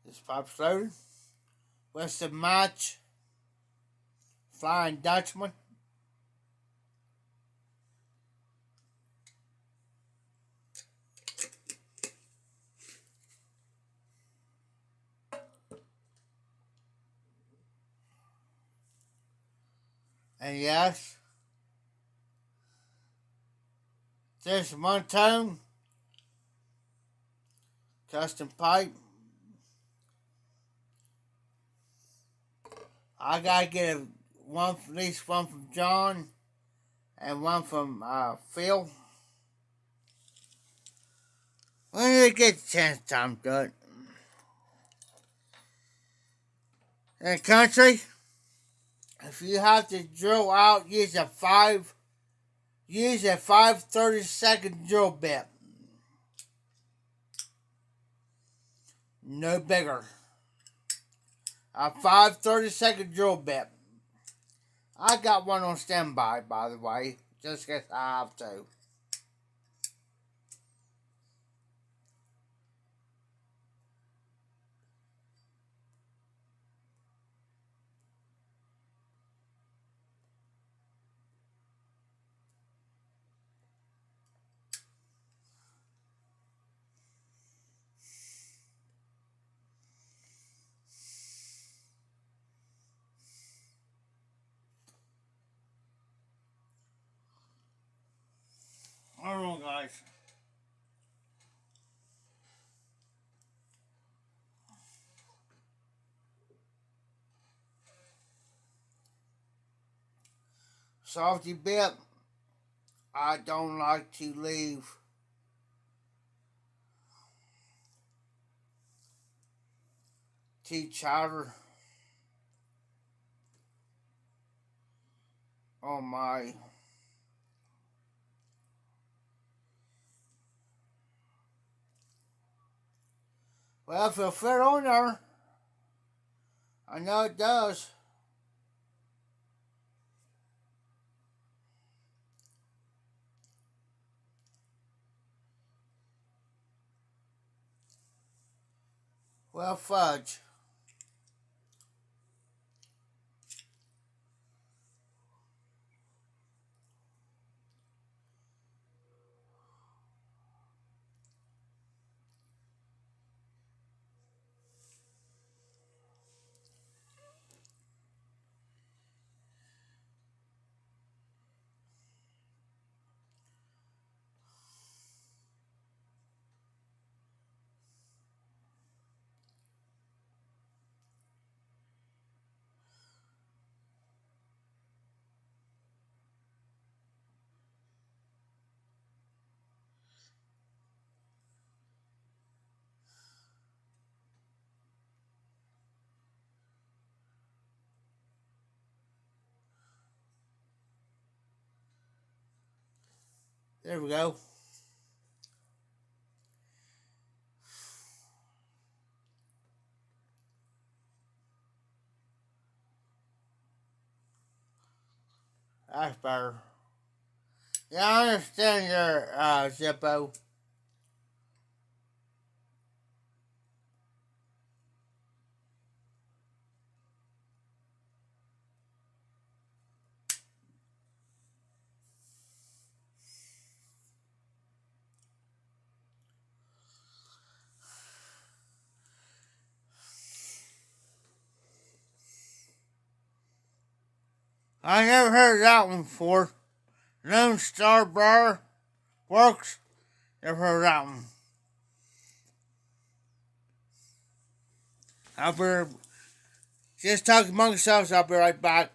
This pipe's loaded. What's the match? Flying Dutchman. And yes, this one tone custom pipe. I gotta get one, at least one from John and one from Phil. When did I get the chance time to it? In the country, if you have to drill out, use a 5/32 drill bit. No bigger. A 5/32 drill bit. I got one on standby, by the way, just in case I have to. Hold on, guys. Salty bit, I don't like to leave tea chowder. Oh my. Well, if it'll fit on there, I know it does. Well, fudge. There we go. That's better. Yeah, I understand your Zippo. I never heard of that one before. Lone Star Bar works. Never heard of that one. I'll be just talking among yourselves. I'll be right back.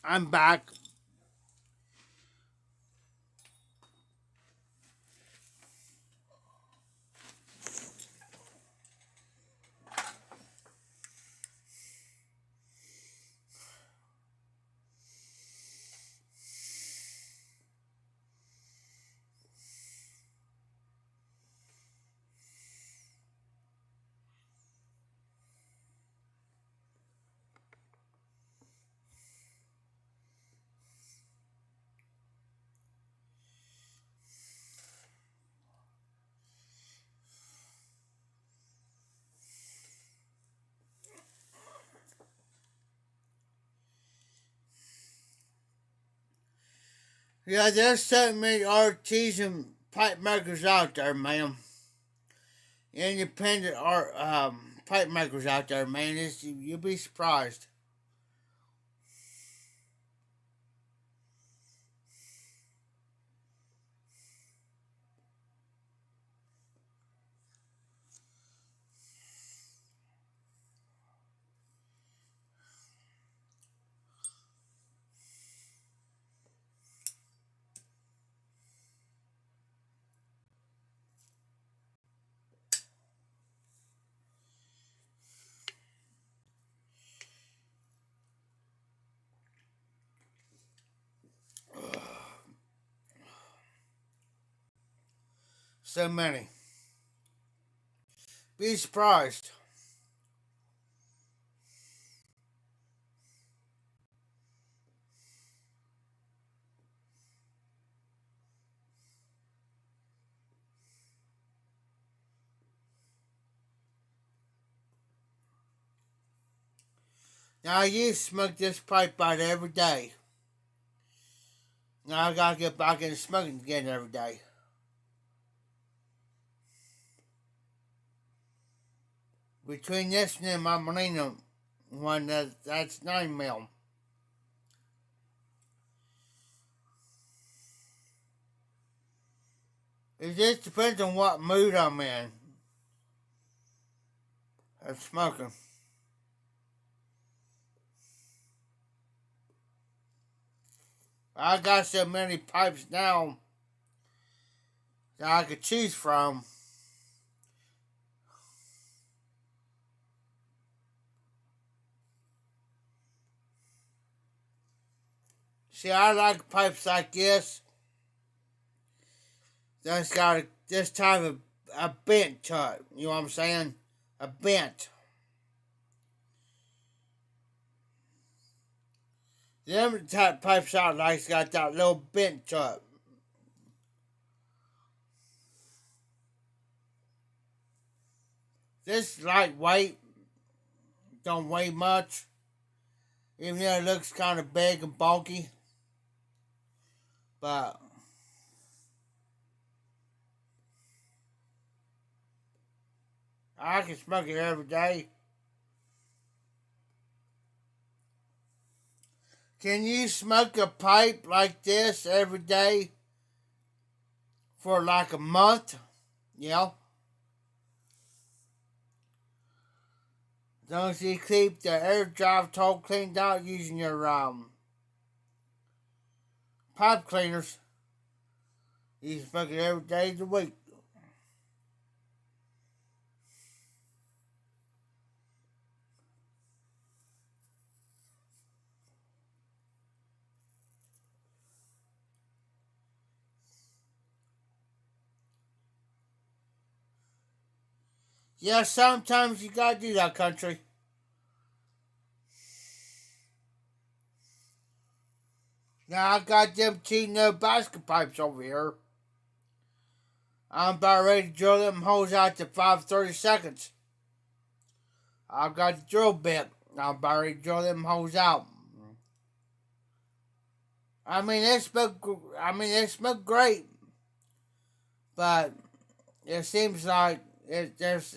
I'm back. Yeah, there's so many artisan pipe makers out there, ma'am. Independent art pipe makers out there, man. You'll be surprised. So many. Be surprised. Now I used to smoke this pipe out every day. Now I gotta get back into smoking again every day. Between this and my Molina one, that's 9 mil. It just depends on what mood I'm in. Of smoking. I got so many pipes now that I could choose from. See, I like pipes like this. That's got this type of a bent to it. You know what I'm saying? A bent. The other type pipes I like's got that little bent to it. This is lightweight, don't weigh much, even though it looks kind of big and bulky. But I can smoke it every day. Can you smoke a pipe like this every day for like a month? Yeah. As long as you keep the air drive hole cleaned out using your pipe cleaners, you can smoke it every day of the week. Yeah, sometimes you gotta do that, country. Now I got them Tino basket pipes over here. I'm about ready to drill them holes out to 530 seconds. I've got the drill bit. I'm about ready to drill them holes out. They smoke great, but it seems like there's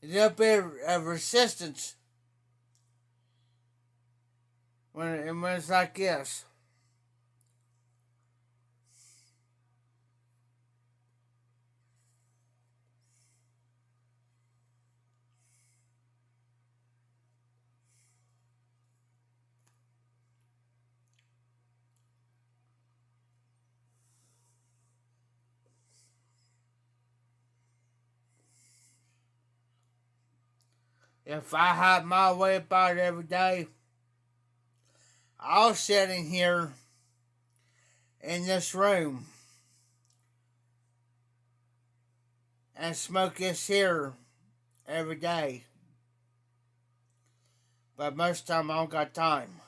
a little bit of resistance when it's like this. If I had my way about it every day, I'll sit in here in this room and smoke this here every day. But most of the time I don't got time.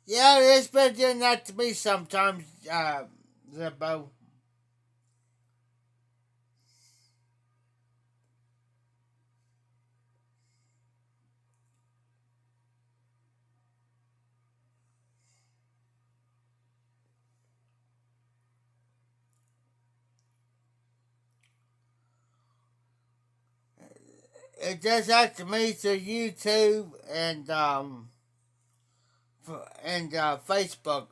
Yeah, it's been doing that to me sometimes, Zippo. It does that to me through YouTube and Facebook.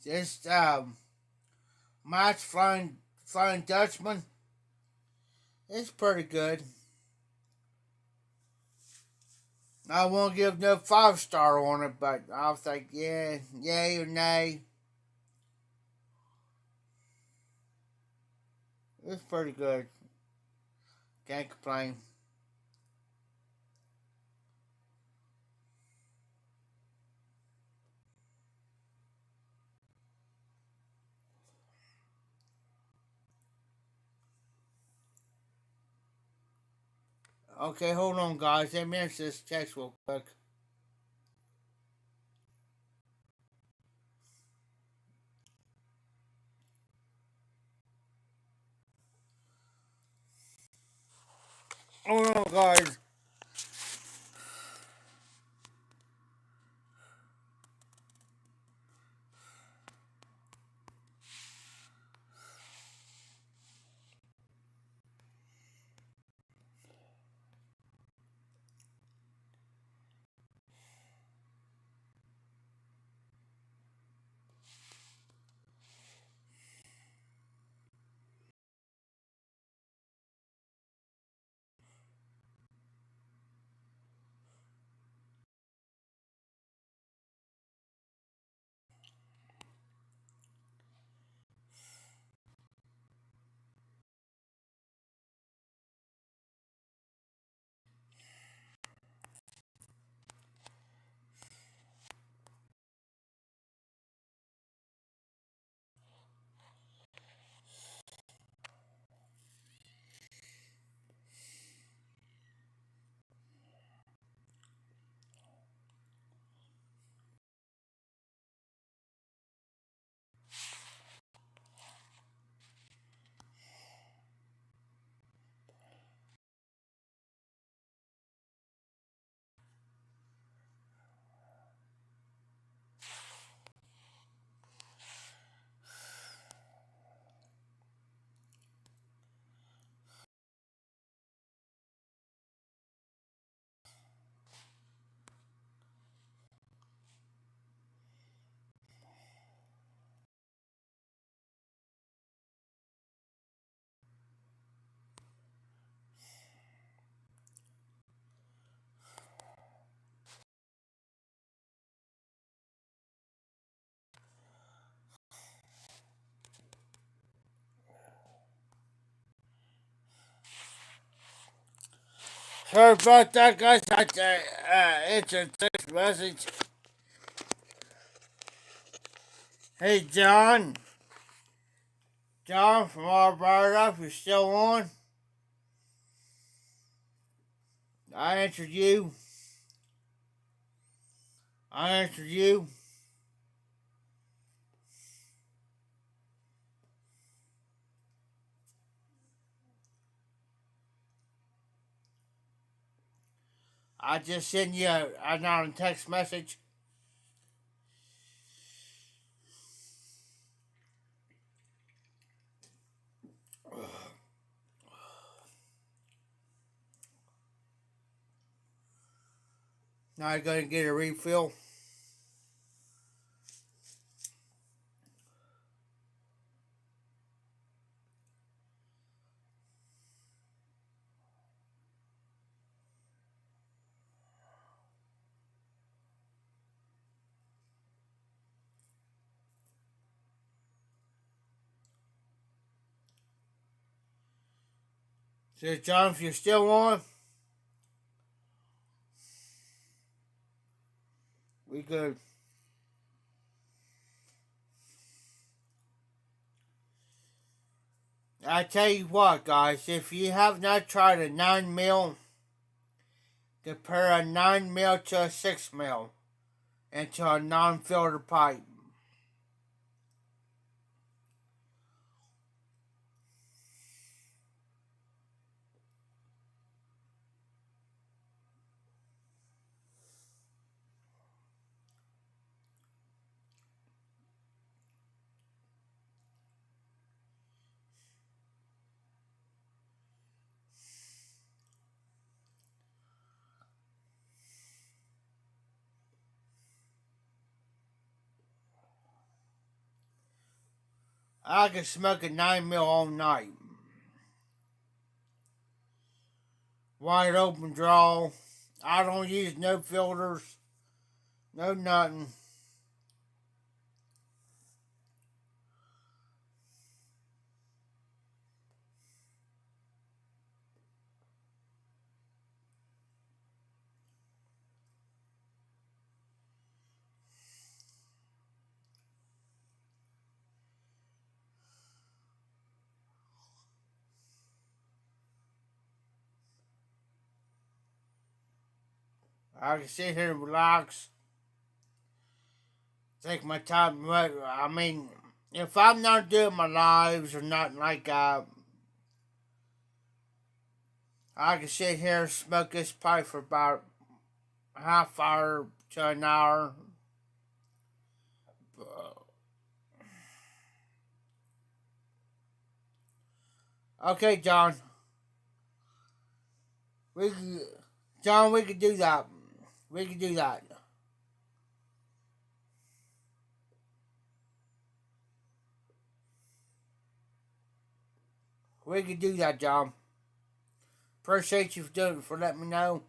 Just Match Flying Dutchman. It's pretty good. I won't give no 5 star on it, but I'll think yeah, yay or nay. It's pretty good. Can't complain. Okay, hold on, guys. Let me answer this text real quick. Hold on, guys. Sorry about that, guys. I it's a text message. Hey, John. John from Alberta, if you're still on. I answered you. I answered you. I just sent you a text message. Now I'm going to get a refill. So, John, if you're still on, we good. I tell you what, guys, if you have not tried a 9 mil, compare a 9 mil to a 6 mil into a non-filter pipe. I can smoke a 9 mil all night. Wide open draw. I don't use no filters, no nothing. I can sit here and relax, take my time. But I mean, if I'm not doing my lives or nothing like that, I can sit here and smoke this pipe for about a half hour to an hour. Okay, John. We can, John, we can do that. We can do that. We can do that, John. Appreciate you for letting me know.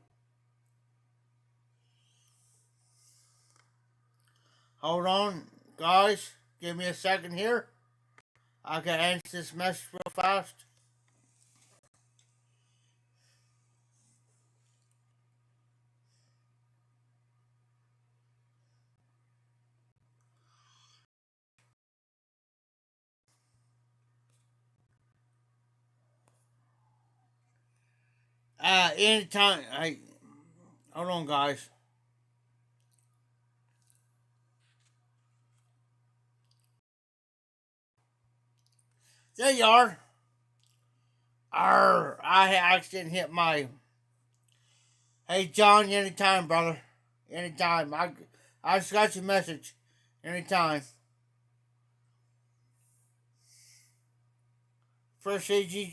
Hold on, guys. Give me a second here. I can answer this message real fast. Anytime. Hey, hold on, guys. There you are. I accidentally hit my. Hey, John, anytime, brother. Anytime. I just got your message. Anytime. Appreciate you.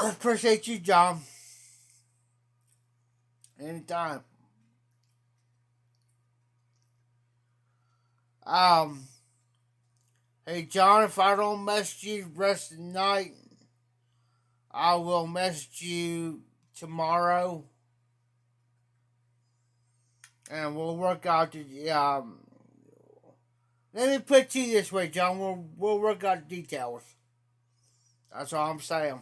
Appreciate you, John. Anytime. Um, hey, John, if I don't message you the rest of the night, I will message you tomorrow. And we'll work out the, let me put it to you this way, John. We'll work out the details. That's all I'm saying.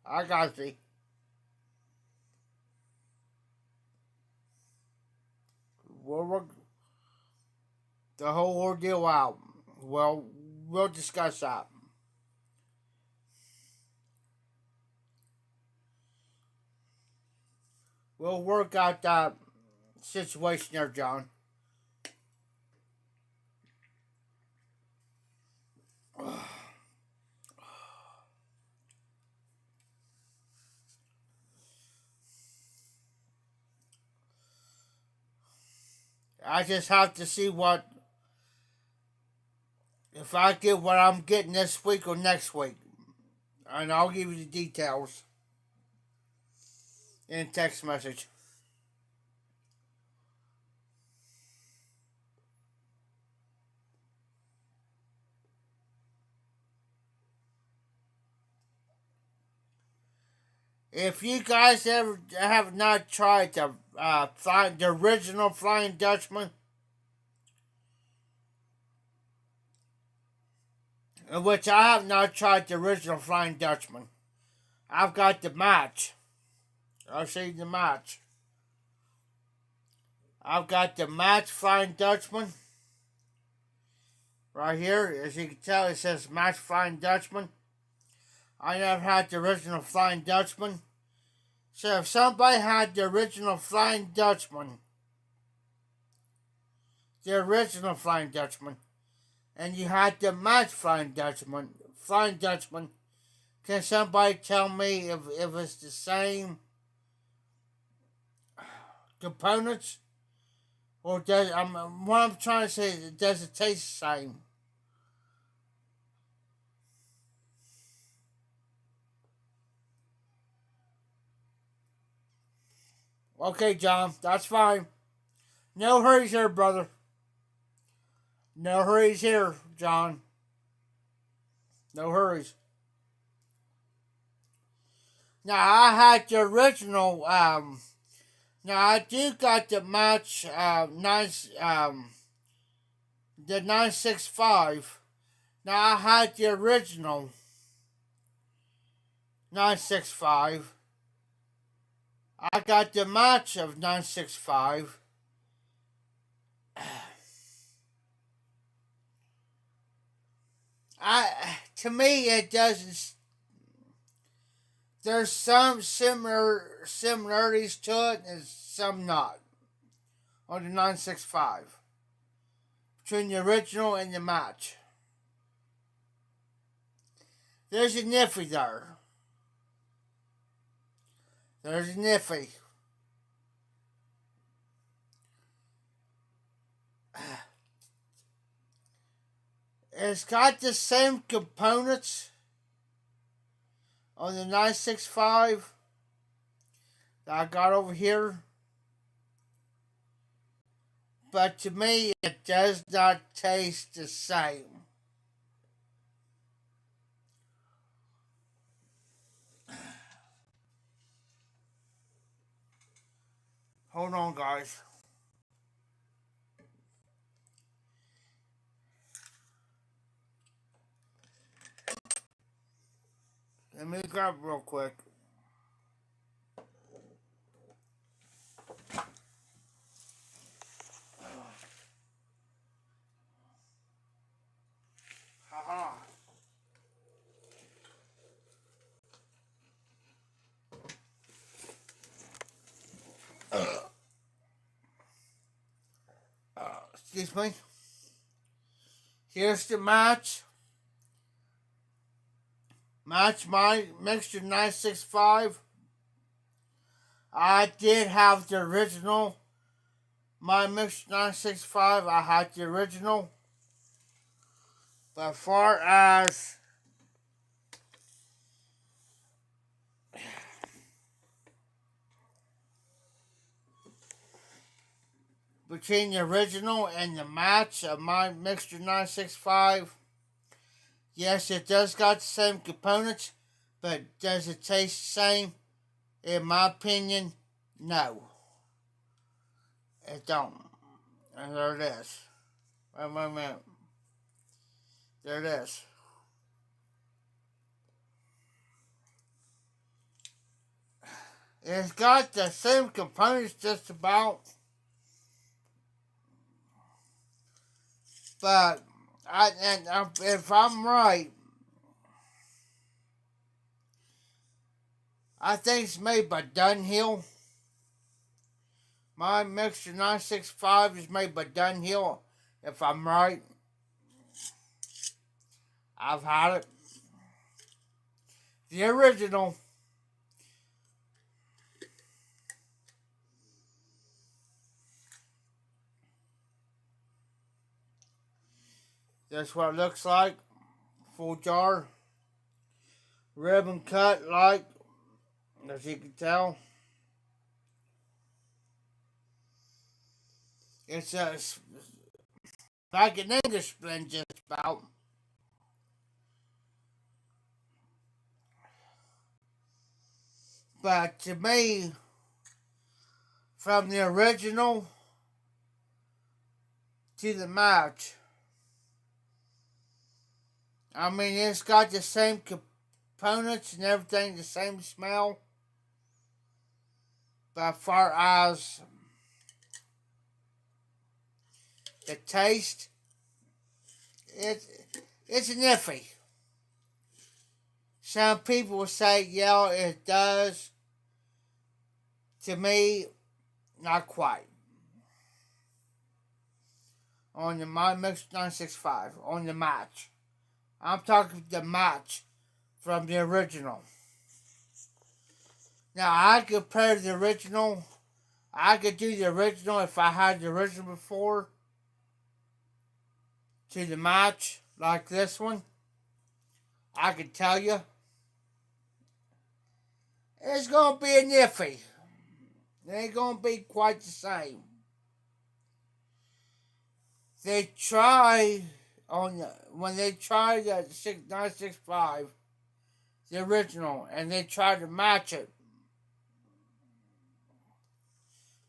I got you. We'll work the whole ordeal out. Well, we'll discuss that. We'll work out that situation there, John. I just have to see what if I get what I'm getting this week or next week, and I'll give you the details in a text message. If you guys ever have not tried to find the original Flying Dutchman, in which I have not tried the original Flying Dutchman. I've got the match. I'll show you the match. I've got the match Flying Dutchman. Right here, as you can tell, it says match Flying Dutchman. I never had the original Flying Dutchman. So if somebody had the original Flying Dutchman, and you had the match Flying Dutchman, can somebody tell me if it's the same components? Or does, what I'm trying to say is, does it taste the same? Okay, John, that's fine. No hurries here, brother. No hurries here, John. No hurries. Now, I had the original, now I do got the match, the 965. Now, I had the original 965. I got the match of 965. To me, it doesn't. There's some similarities to it, and some not. On the 965, between the original and the match, there's a niffy there. There's a niffy. It's got the same components on the 965 that I got over here. But to me, it does not taste the same. Hold on, guys. Let me grab it real quick. Haha. Excuse me. Here's the match. Match my mixture 965. I did have the original. My mixture 965, I had the original. But as far as between the original and the match of my mixture 965, yes, it does got the same components, but does it taste the same? In my opinion, no. It don't. And there it is. Wait a minute. There it is. It's got the same components just about. But if I'm right, I think it's made by Dunhill. My mixture 965 is made by Dunhill. If I'm right, I've had it. The original. That's what it looks like. Full jar. Ribbon cut like, as you can tell. It's like an English blend just about. But to me, from the original to the match, I mean, it's got the same components and everything, the same smell. But as far as the taste, it's it's iffy. Some people will say, yeah, it does. To me, not quite. On the My Mix 965, on the match. I'm talking the match from the original. Now, I compare the original. I could do the original if I had the original before to the match like this one. I can tell you it's going to be an iffy. It ain't going to be quite the same. They try when they try the 965, the original, and they try to match it.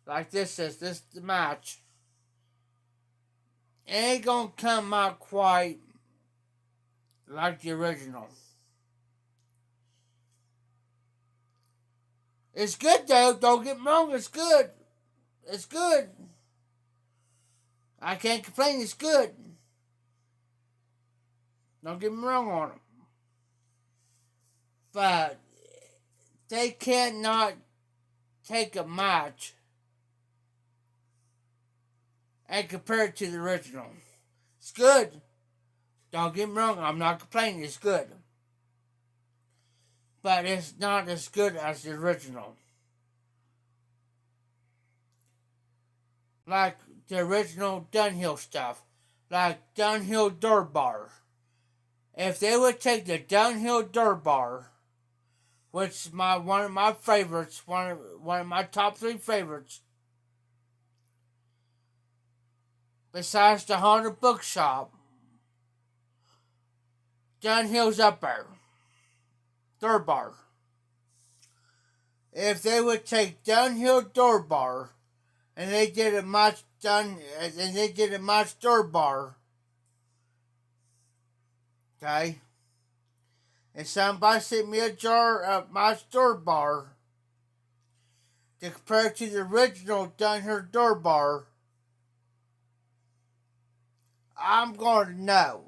Like this is the match. It ain't gonna come out quite like the original. It's good though, don't get me wrong, it's good. It's good. I can't complain, it's good. Don't get me wrong on it. But they cannot take a match and compare it to the original. It's good. Don't get me wrong, I'm not complaining, it's good. But it's not as good as the original. Like the original Dunhill stuff. Like Dunhill Durbar. If they would take the Dunhill Durbar, which is one of my favorites, one of my top 3 favorites, besides the Haunted Bookshop, Dunhill's up there. Durbar. If they would take Dunhill Durbar and they did a match Durbar, okay, and somebody sent me a jar of Match Durbar to compare to the original Dunhill Durbar, I'm going to know.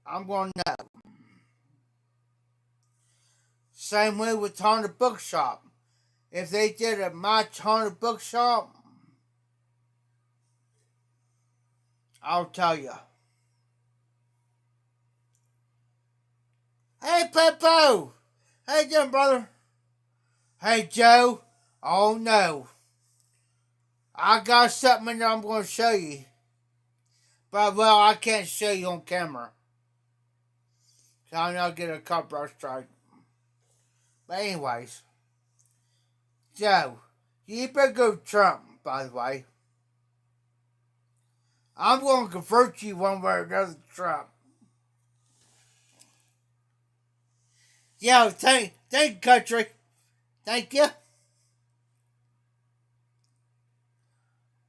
I'm going to know. Same way with Haunted Bookshop. If they did a match Haunted Bookshop, I'll tell you. Hey, Peppo! How you doing, brother? Hey, Joe. Oh, no. I got something that I'm going to show you. But, well, I can't show you on camera. So I know I'll get a copyright strike. But anyways. Joe, you better go Trump, by the way. I'm going to convert you one way or another to Trump. Yo, thank you, country. Thank you.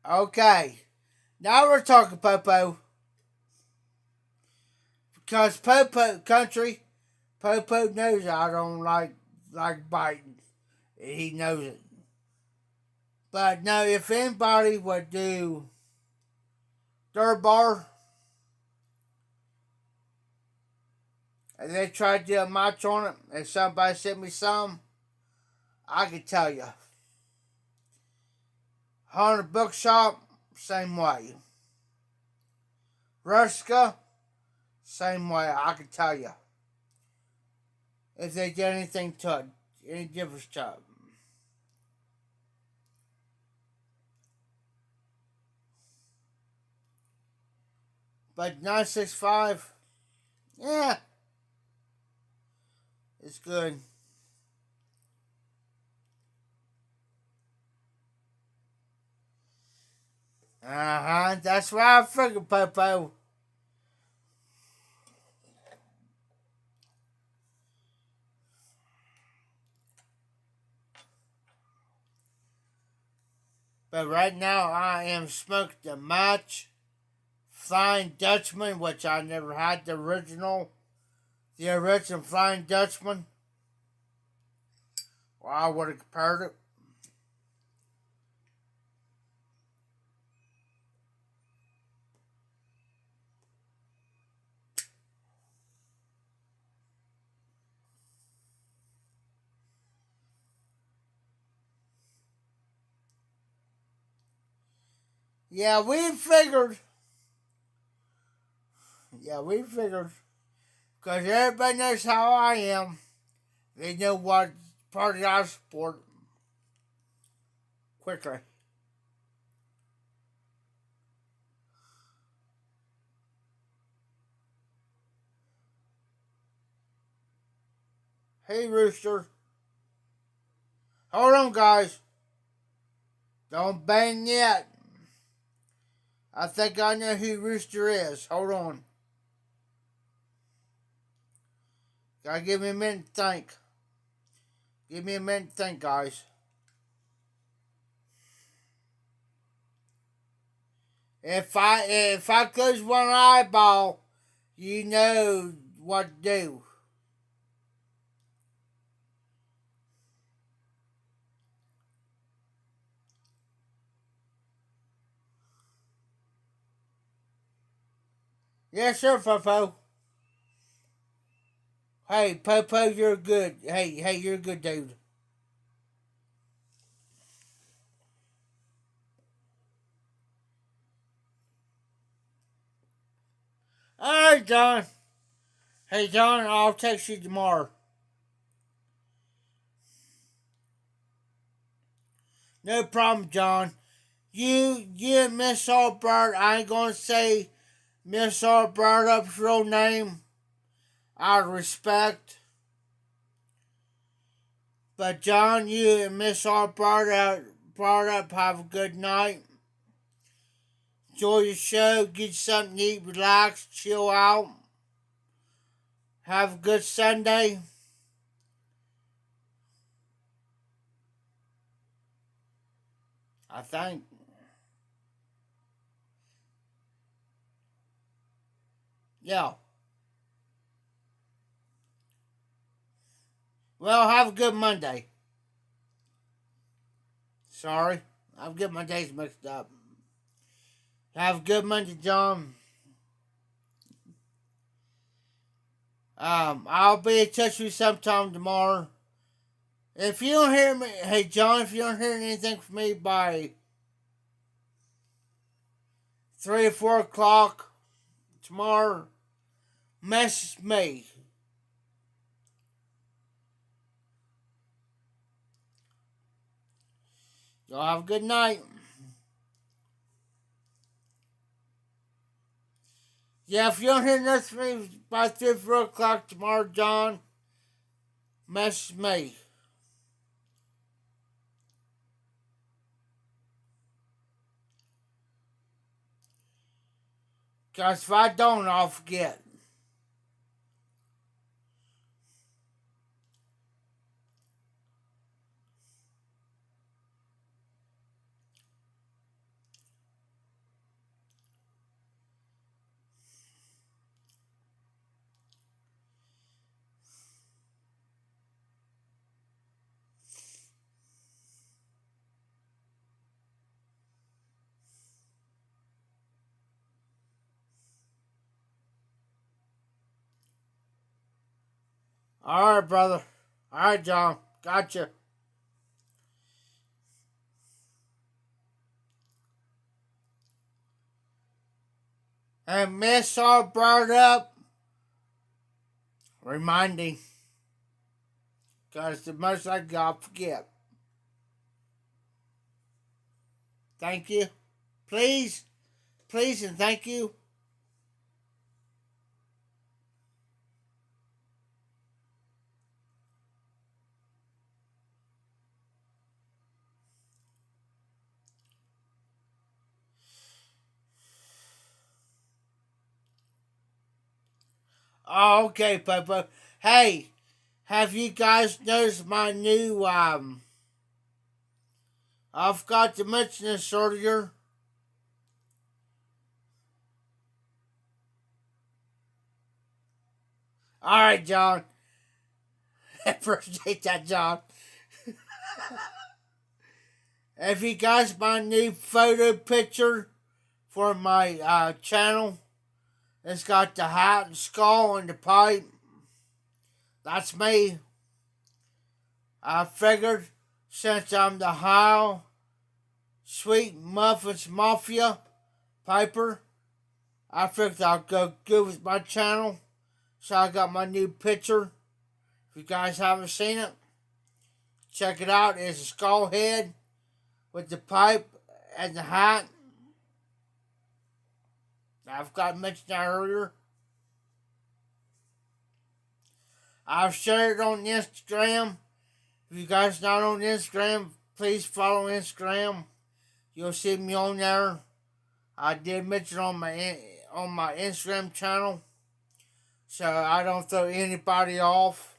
Okay. Now we're talking, Popo. Because Popo, country, Popo knows I don't like Biden. He knows it. But no, if anybody would do Durbar, and they tried to do a match on it, and somebody sent me some, I can tell you. Haunted Bookshop, same way. Ruska, same way, I can tell you. If they did anything to it, any difference to it. But 965, yeah, it's good. That's what I figured, Popo. But right now, I am smoking the Match Flying Dutchman, which I never had the original Flying Dutchman. Or I would have compared it. Yeah, we figured. Yeah, we figured. Because everybody knows how I am. They know what party I support. Quickly. Hey, Rooster. Hold on, guys. Don't bang yet. I think I know who Rooster is. Hold on. Gotta give me a minute to think. Give me a minute to think, guys. If I close one eyeball, you know what to do. Yes, sir, Popo. Hey, Popo, you're good. Hey, you're a good dude. All right, John. Hey, John, I'll text you tomorrow. No problem, John. You and Miss Albert, I ain't gonna say Miss Albert up's real name. Out of respect. But John, you and Miss Albert brought up, have a good night. Enjoy your show, get something to eat, relax, chill out. Have a good Sunday. I think. Yeah. Well, have a good Monday. Sorry, I've got my days mixed up. Have a good Monday, John. I'll be in touch with you sometime tomorrow. If you don't hear me, hey John, if you don't hear anything from me by 3 or 4 o'clock tomorrow, message me. Y'all have a good night. Yeah, if you don't hear nothing from me by 3 or 4 o'clock tomorrow, John, message me. Because if I don't, I'll forget. All right, brother. All right, John. Gotcha. And Miss all brought up, reminding, because the most I got, forget. Thank you. Please, please, and thank you. Oh, okay, Papa. Hey, have you guys noticed my new, I forgot to mention this earlier. Alright, John. Appreciate that, John. If you guys my new photo picture for my channel, it's got the hat and skull and the pipe. That's me. I figured since I'm the Heil Sweet Muffins Mafia Piper, I figured I'll go good with my channel. So I got my new picture. If you guys haven't seen it, check it out. It's a skull head with the pipe and the hat. I've got mentioned that earlier. I've shared it on Instagram. If you guys not on Instagram, please follow Instagram. You'll see me on there. I did mention on my Instagram channel, so I don't throw anybody off.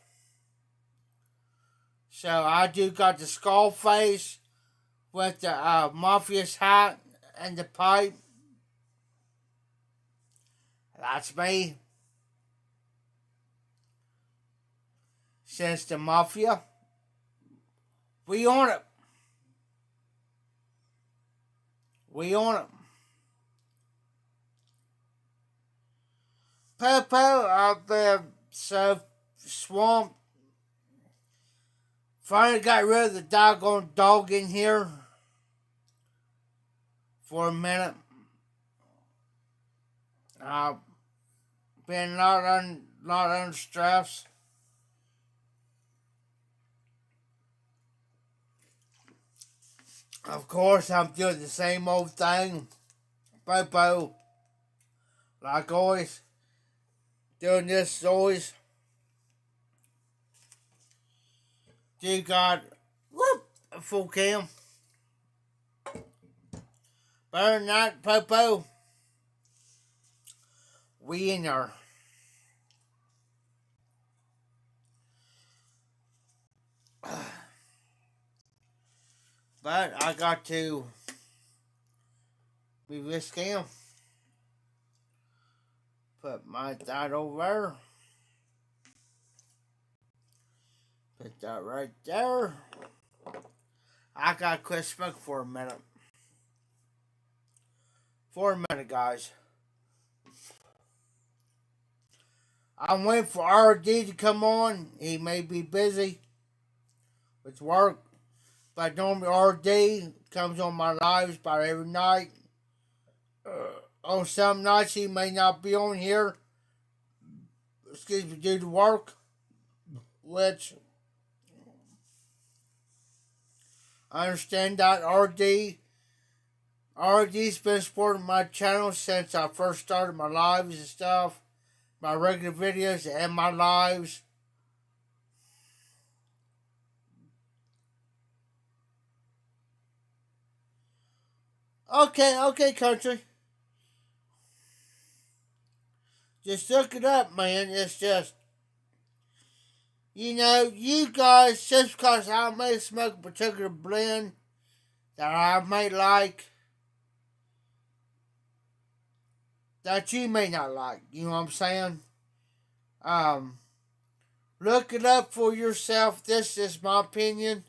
So I do got the skull face with the Mafia's hat and the pipe. That's me. Since the Mafia, we on it. We on it. Popo, I've been so swamped. Finally got rid of the doggone dog in here for a minute. I've been not under stress. Of course, I'm doing the same old thing. Popo, like always, doing this always. You got a full cam. Better than that, Popo. We in there. But I got to move this cam. Put my that over there. Put that right there. I gotta quit smoking for a minute. For a minute, guys. I'm waiting for RD to come on. He may be busy with work. But normally RD comes on my lives about every night. On some nights he may not be on here. Excuse me, due to work. Which I understand that RD's been supporting my channel since I first started my lives and stuff. My regular videos and my lives. Okay, country. Just look it up, man. It's just, you guys, just because I may smoke a particular blend that I may like, that you may not like. You know what I'm saying? Look it up for yourself. This is my opinion.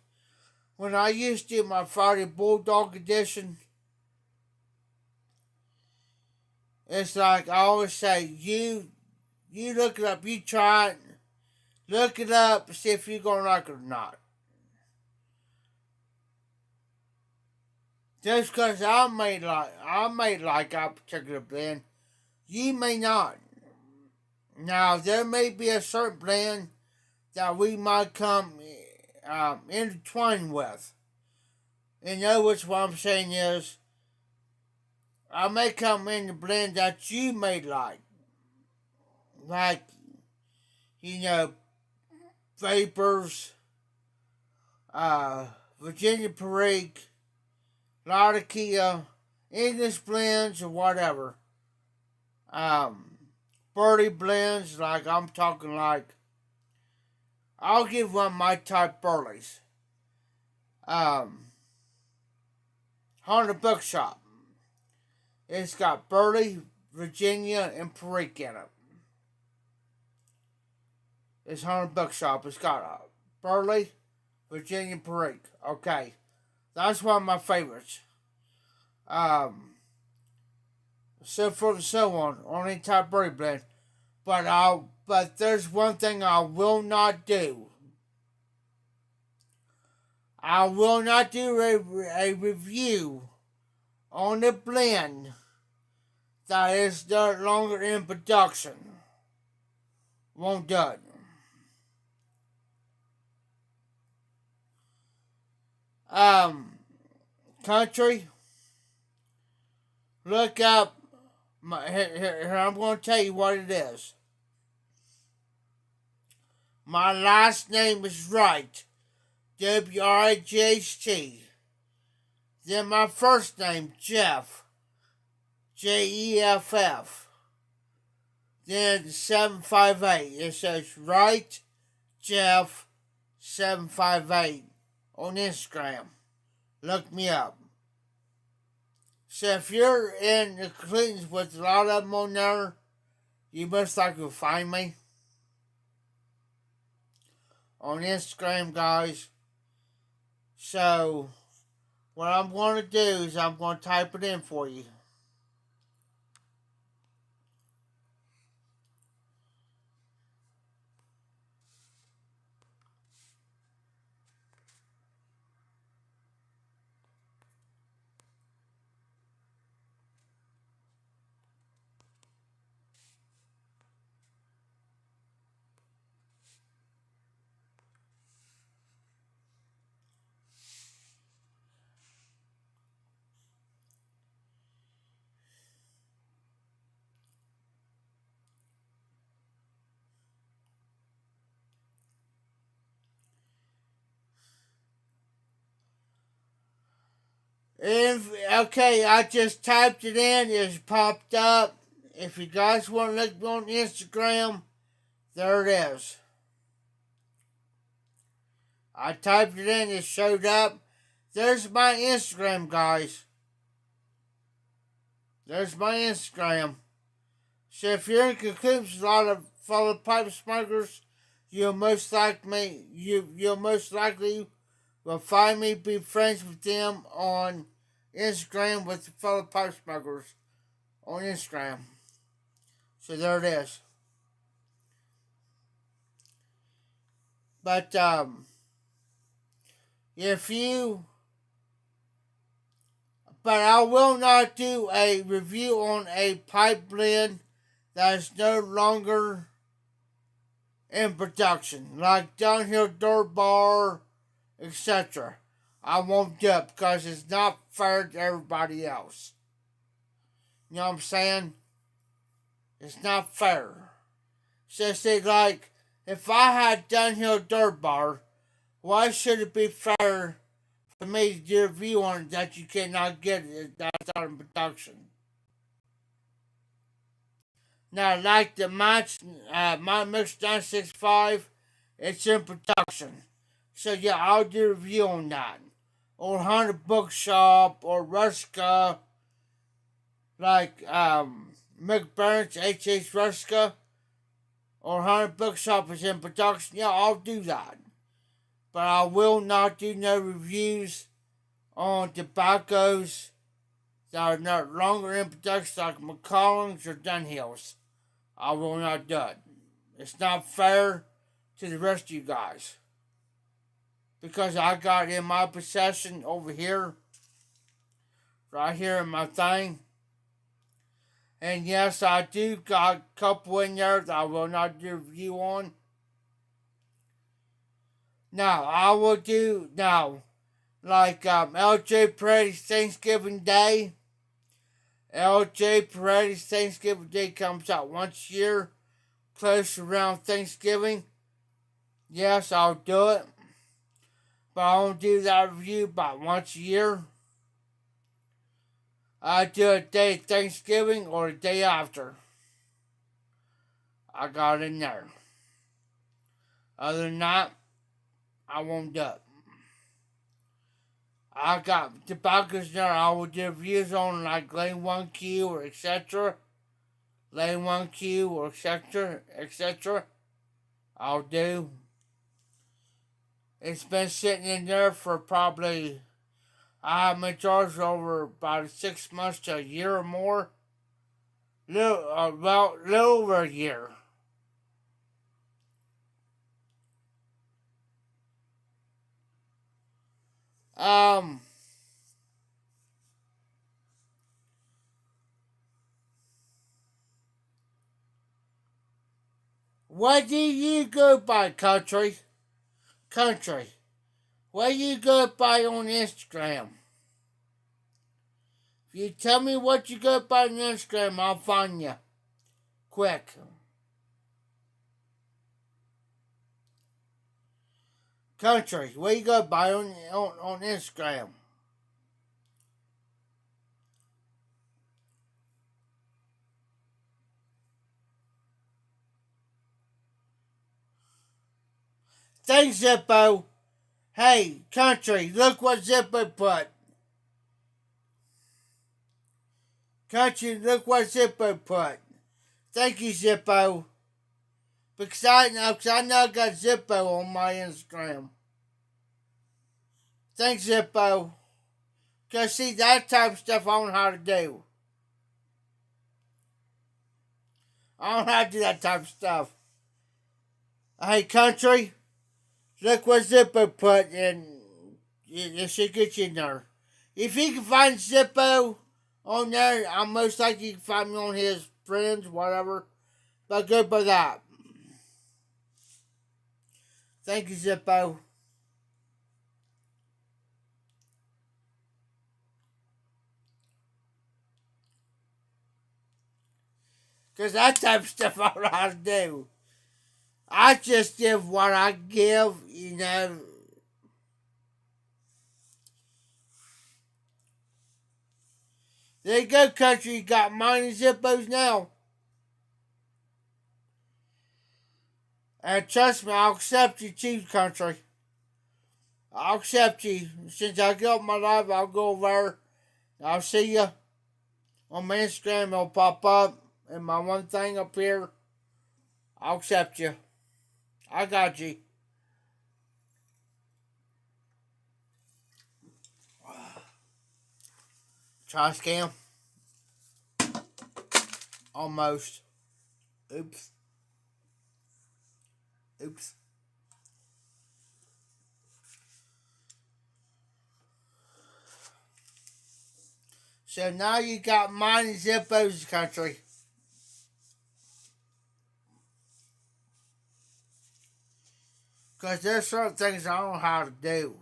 When I used to do my Friday Bulldog edition, it's like I always say, you look it up, you try it, look it up, see if you're gonna like it or not. Just because I may like a particular blend, you may not. Now there may be a certain blend that we might come intertwined with. In other words, what I'm saying is, I may come in the blend that you may like. Like, Vapors, Virginia Perique, Latakia, English blends, or whatever. Birdie blends, like I'm talking like, I'll give one of my type Burleys. Honda Bookshop. It's got Burley, Virginia, and Perique in it. is Hunter Bookshop. It's got Burley, Virginia Perique. Okay, that's one of my favorites. So forth and so on any type of berry blend. But there's one thing I will not do. I will not do a review on the blend that is no longer in production. Won't do it. Country, look up. Here, I'm going to tell you what it is. My last name is Wright, W-R-I-G-H-T. Then my first name, Jeff, J-E-F-F. Then 758. It says Wright Jeff 758 on Instagram. Look me up. So if you're in the Clintons with a lot of them on there, you most likely will find me on Instagram, guys. So what I'm going to do is I'm going to type it in for you. Okay, I just typed it in. It's popped up. If you guys want to look on Instagram, there it is. I typed it in. It showed up. There's my Instagram, guys. There's my Instagram. So if you're in cahoots with a lot of fellow pipe smokers, you'll most likely will find me, be friends with them on Instagram with the fellow pipe smokers on Instagram. So there it is. But but I will not do a review on a pipe blend that is no longer in production, like Downhill Dirt Bar, etc. I won't do it because it's not fair to everybody else. You know what I'm saying? It's not fair. So see, like, if I had Downhill Dirt Bar, why should it be fair for me to do a review on it that you cannot get it that's not in production? Now, like the my Mix 965, it's in production. So yeah, I'll do a review on that. Or Hunter Bookshop, or Ruska, like Mick Burns, H.H. Ruska, or Hunter Bookshop is in production. Yeah, I'll do that. But I will not do no reviews on tobaccos that are no longer in production, like Macallan's or Dunhills. I will not do it. It's not fair to the rest of you guys. Because I got in my possession over here, right here in my thing. And yes, I do got a couple in there that I will not do a review on. Now, I will do, like LJ Paredes Thanksgiving Day. LJ Paredes Thanksgiving Day comes out once a year, close around Thanksgiving. Yes, I'll do it. But I won't do that review about once a year. I do it day of Thanksgiving or the day after. I got it in there. Other than that, I won't do it. I got tobaccos there I will do reviews on, like Lane 1Q or etc. Lane 1Q or etc. etc. I'll do. It's been sitting in there for probably, I have been charged over about 6 months to a year or more. About a little over a year. Um, what do you go by, country? Country. What do you go by on Instagram? If you tell me what you go by on Instagram, I'll find you. Quick. Country. What you go by on Instagram? Thanks, Zippo. Hey, country, look what Zippo put. Country, look what Zippo put. Thank you, Zippo. Because I know I got Zippo on my Instagram. Thanks, Zippo. Because, see, that type of stuff I don't know how to do. I don't know how to do that type of stuff. Hey, country, look what Zippo put, and it should get you in there. If you can find Zippo on there, I'm most likely you can find me on his friends, whatever. But good by that. Thank you, Zippo. Because that type of stuff I don't know how to do. I just give what I give, you know. There you go, country. You got mine and Zippos now. And trust me, I'll accept you, Chief Country. I'll accept you. Since I get up my life, I'll go over there. I'll see you on my Instagram. It'll pop up. And my one thing up here, I'll accept you. I got you. Try scam. Almost. Oops. Oops. So now you got mine and Zippo's, country. Because there's certain things I don't know how to do.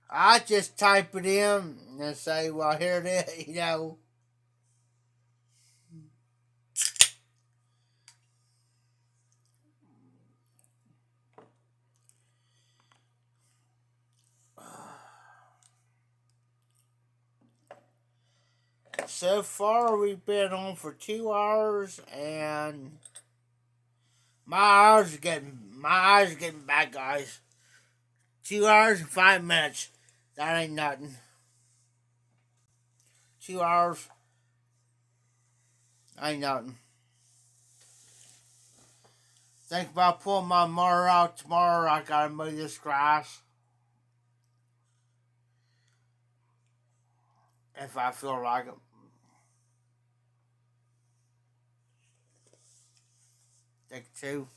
I just type it in and say, well, here it is, you know. So far, we've been on for 2 hours, and my eyes are getting bad, guys. 2 hours and 5 minutes. That ain't nothing. 2 hours ain't nothing. Think about pulling my mower out tomorrow. I gotta mow this grass. If I feel like it. Think two.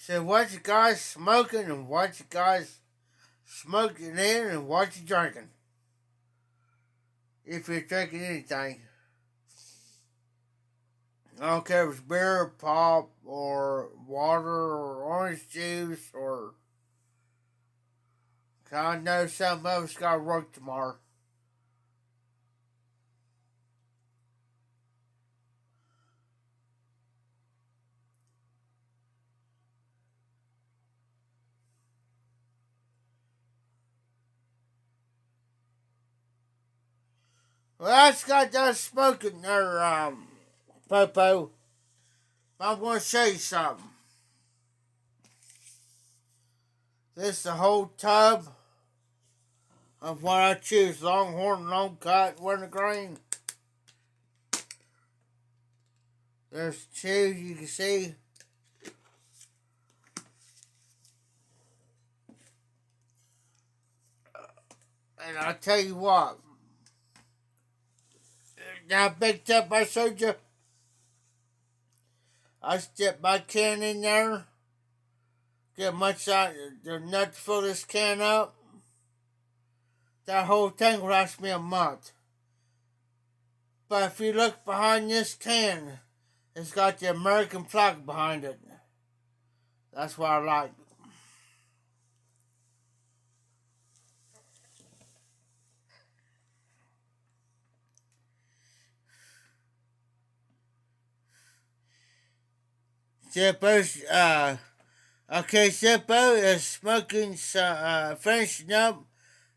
So what you guys smoking and what you guys smoking in and what you drinking? If you're drinking anything. I don't care if it's beer, pop, or water, or orange juice, or... I know some of us got to work tomorrow. Well, I just got done smoking there, Popo. I'm going to show you something. This is the whole tub of what I choose. Longhorn, long cut, wintergreen. There's two you can see. And I'll tell you what. That big tub I showed you. I stick my can in there. Get much out. There's enough to fill this can up. That whole thing will last me a month. But if you look behind this can, it's got the American flag behind it. That's what I like. Zippo's, okay, Zippo is smoking some, finishing up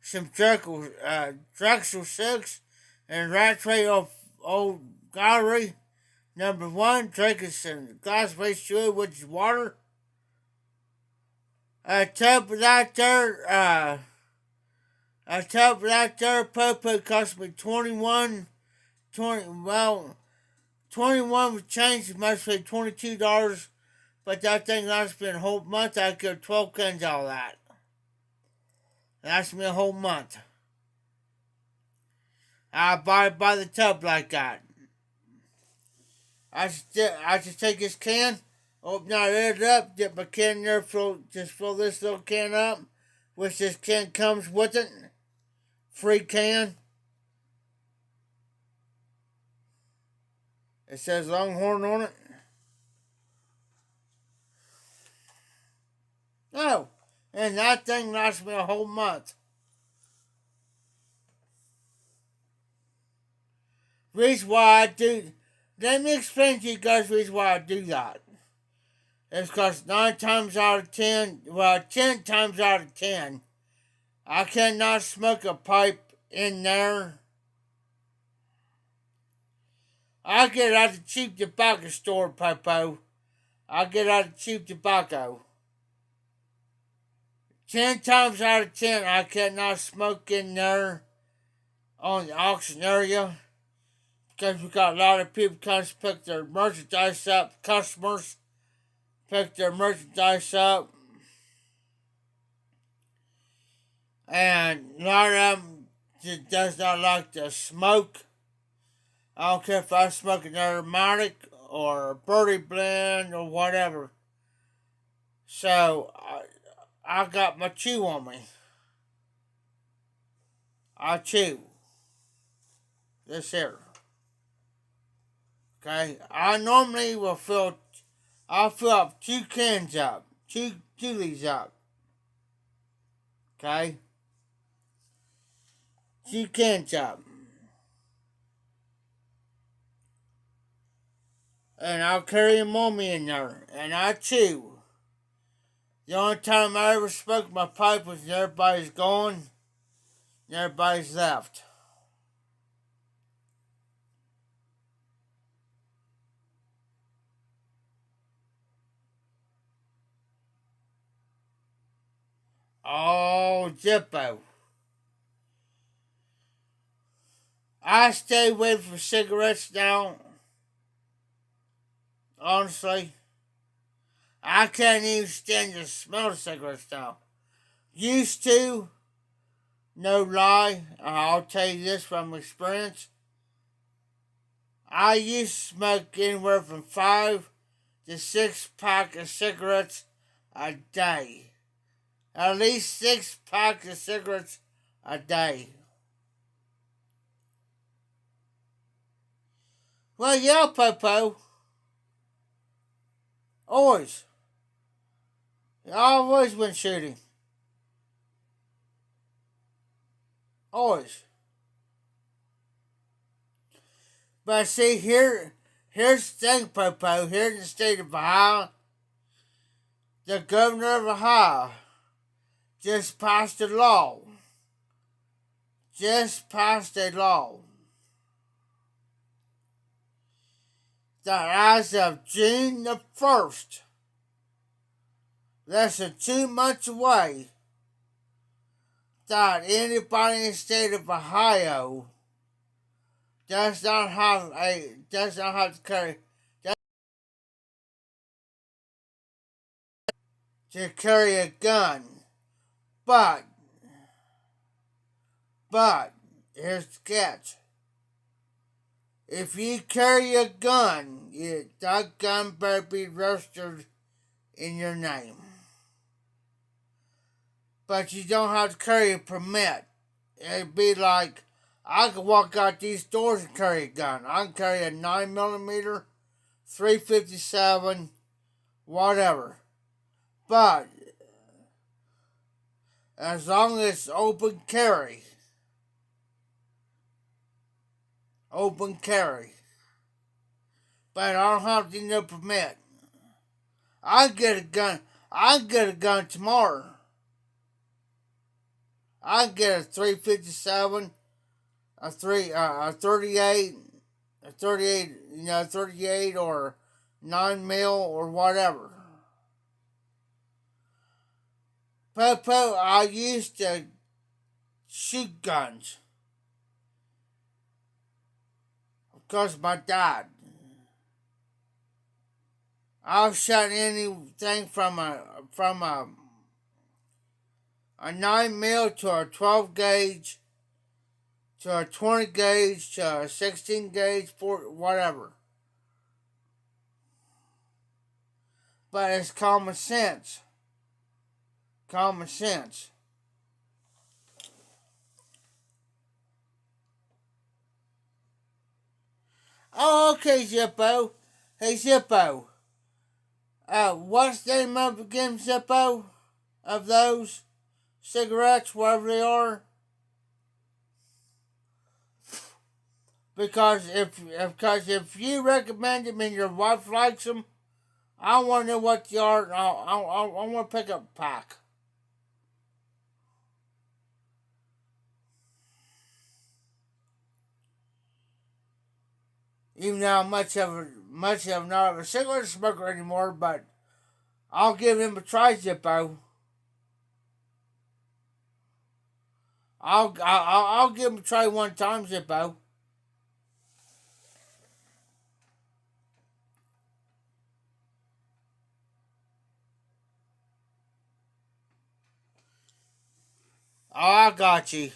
some Drexel 6 and Rattray Old Gallery. Number 1, drinking some glass-based fluid, which is water. A tub of that there, Popo cost me 21 with change. It must be $22, but that thing lasts me a whole month. I get 12 cans out of that. It lasts me a whole month. I buy it by the tub like that. I just take this can, open that lid up, dip my can in there, just fill this little can up, which this can comes with it. Free can. It says Longhorn on it. Oh, and that thing lasts me a whole month. Reason why I do, let me explain to you guys the reason why I do that. It's because 9 times out of 10, 10 times out of 10, I cannot smoke a pipe in there. I get it out of the cheap tobacco store, Popo. I get it out of cheap tobacco. 10 times out of 10, I cannot smoke in there on the auction area because we got a lot of people come to pick their merchandise up. Customers pick their merchandise up. And a lot of them just does not like to smoke. I don't care if I smoke an aromatic or a birdie blend or whatever. So, I got my chew on me. I chew. This here. Okay? I normally will I'll fill up 2 cans up. Two these up. Okay? 2 cans up. And I'll carry them on me in there. And I chew. The only time I ever smoked my pipe was when everybody's gone and everybody's left. Oh, Zippo. I stay away from cigarettes now. Honestly. I can't even stand the smell of cigarettes now. Used to, no lie, I'll tell you this from experience. I used to smoke anywhere from 5 to 6 packs of cigarettes a day. At least 6 packs of cigarettes a day. Well, yeah, Popo. Always. Always been shooting. Always. But see, here's the thing, Popo. Here in the state of Ohio, the governor of Ohio just passed a law. that as of June the 1st, less than 2 months away, that anybody in the state of Ohio does not have to carry a gun. But here's the catch. If you carry a gun, that gun better be registered in your name. But you don't have to carry a permit. It'd be like, I can walk out these doors and carry a gun. I can carry a 9mm, 357, whatever. But as long as it's open carry. But I don't have to need no permit. I get a gun tomorrow. I can get a 357, a 38, 38 or 9mm or whatever. Popo, I used to shoot guns because of my dad. I've shot anything from a 9mm to a 12 gauge to a 20 gauge to a 16 gauge, whatever. But it's common sense. Common sense. Oh, okay, Zippo. Hey, Zippo. What's the name of again, Zippo? Of those cigarettes, whatever they are? Because if you recommend them and your wife likes them, I want to know what they are. I want to pick up a pack. Even though I'm much of not a cigarette smoker anymore, but I'll give him a try, Zippo. I'll give him a try one time, Zippo. Oh, I got you.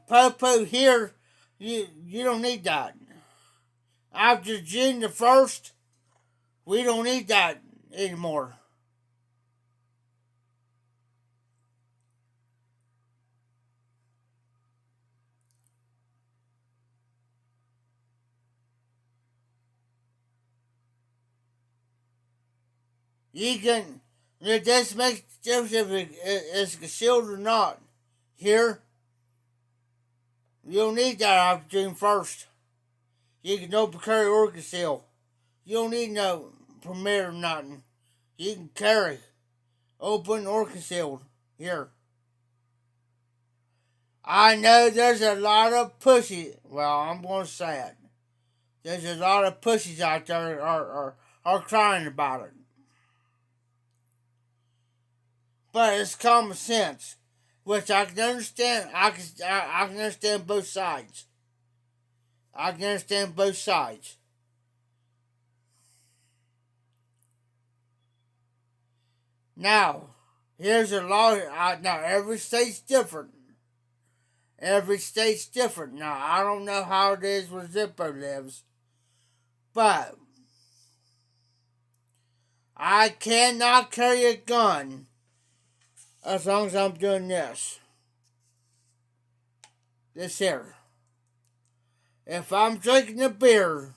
Popo, here, you don't need that. After June the 1st, we don't need that anymore. This makes a difference if it's concealed or not. Here, you don't need that after June 1st. You can open carry or conceal. You don't need no permit or nothing. You can carry, open or concealed. Here. I know there's a lot of pussies. Well, I'm going to say it. There's a lot of pussies out there are crying about it. But it's common sense, which I can understand. I can understand both sides. I can understand both sides. Now, here's a law. Now, every state's different. Every state's different. Now, I don't know how it is where Zippo lives, but I cannot carry a gun as long as I'm doing this. This here. If I'm drinking a beer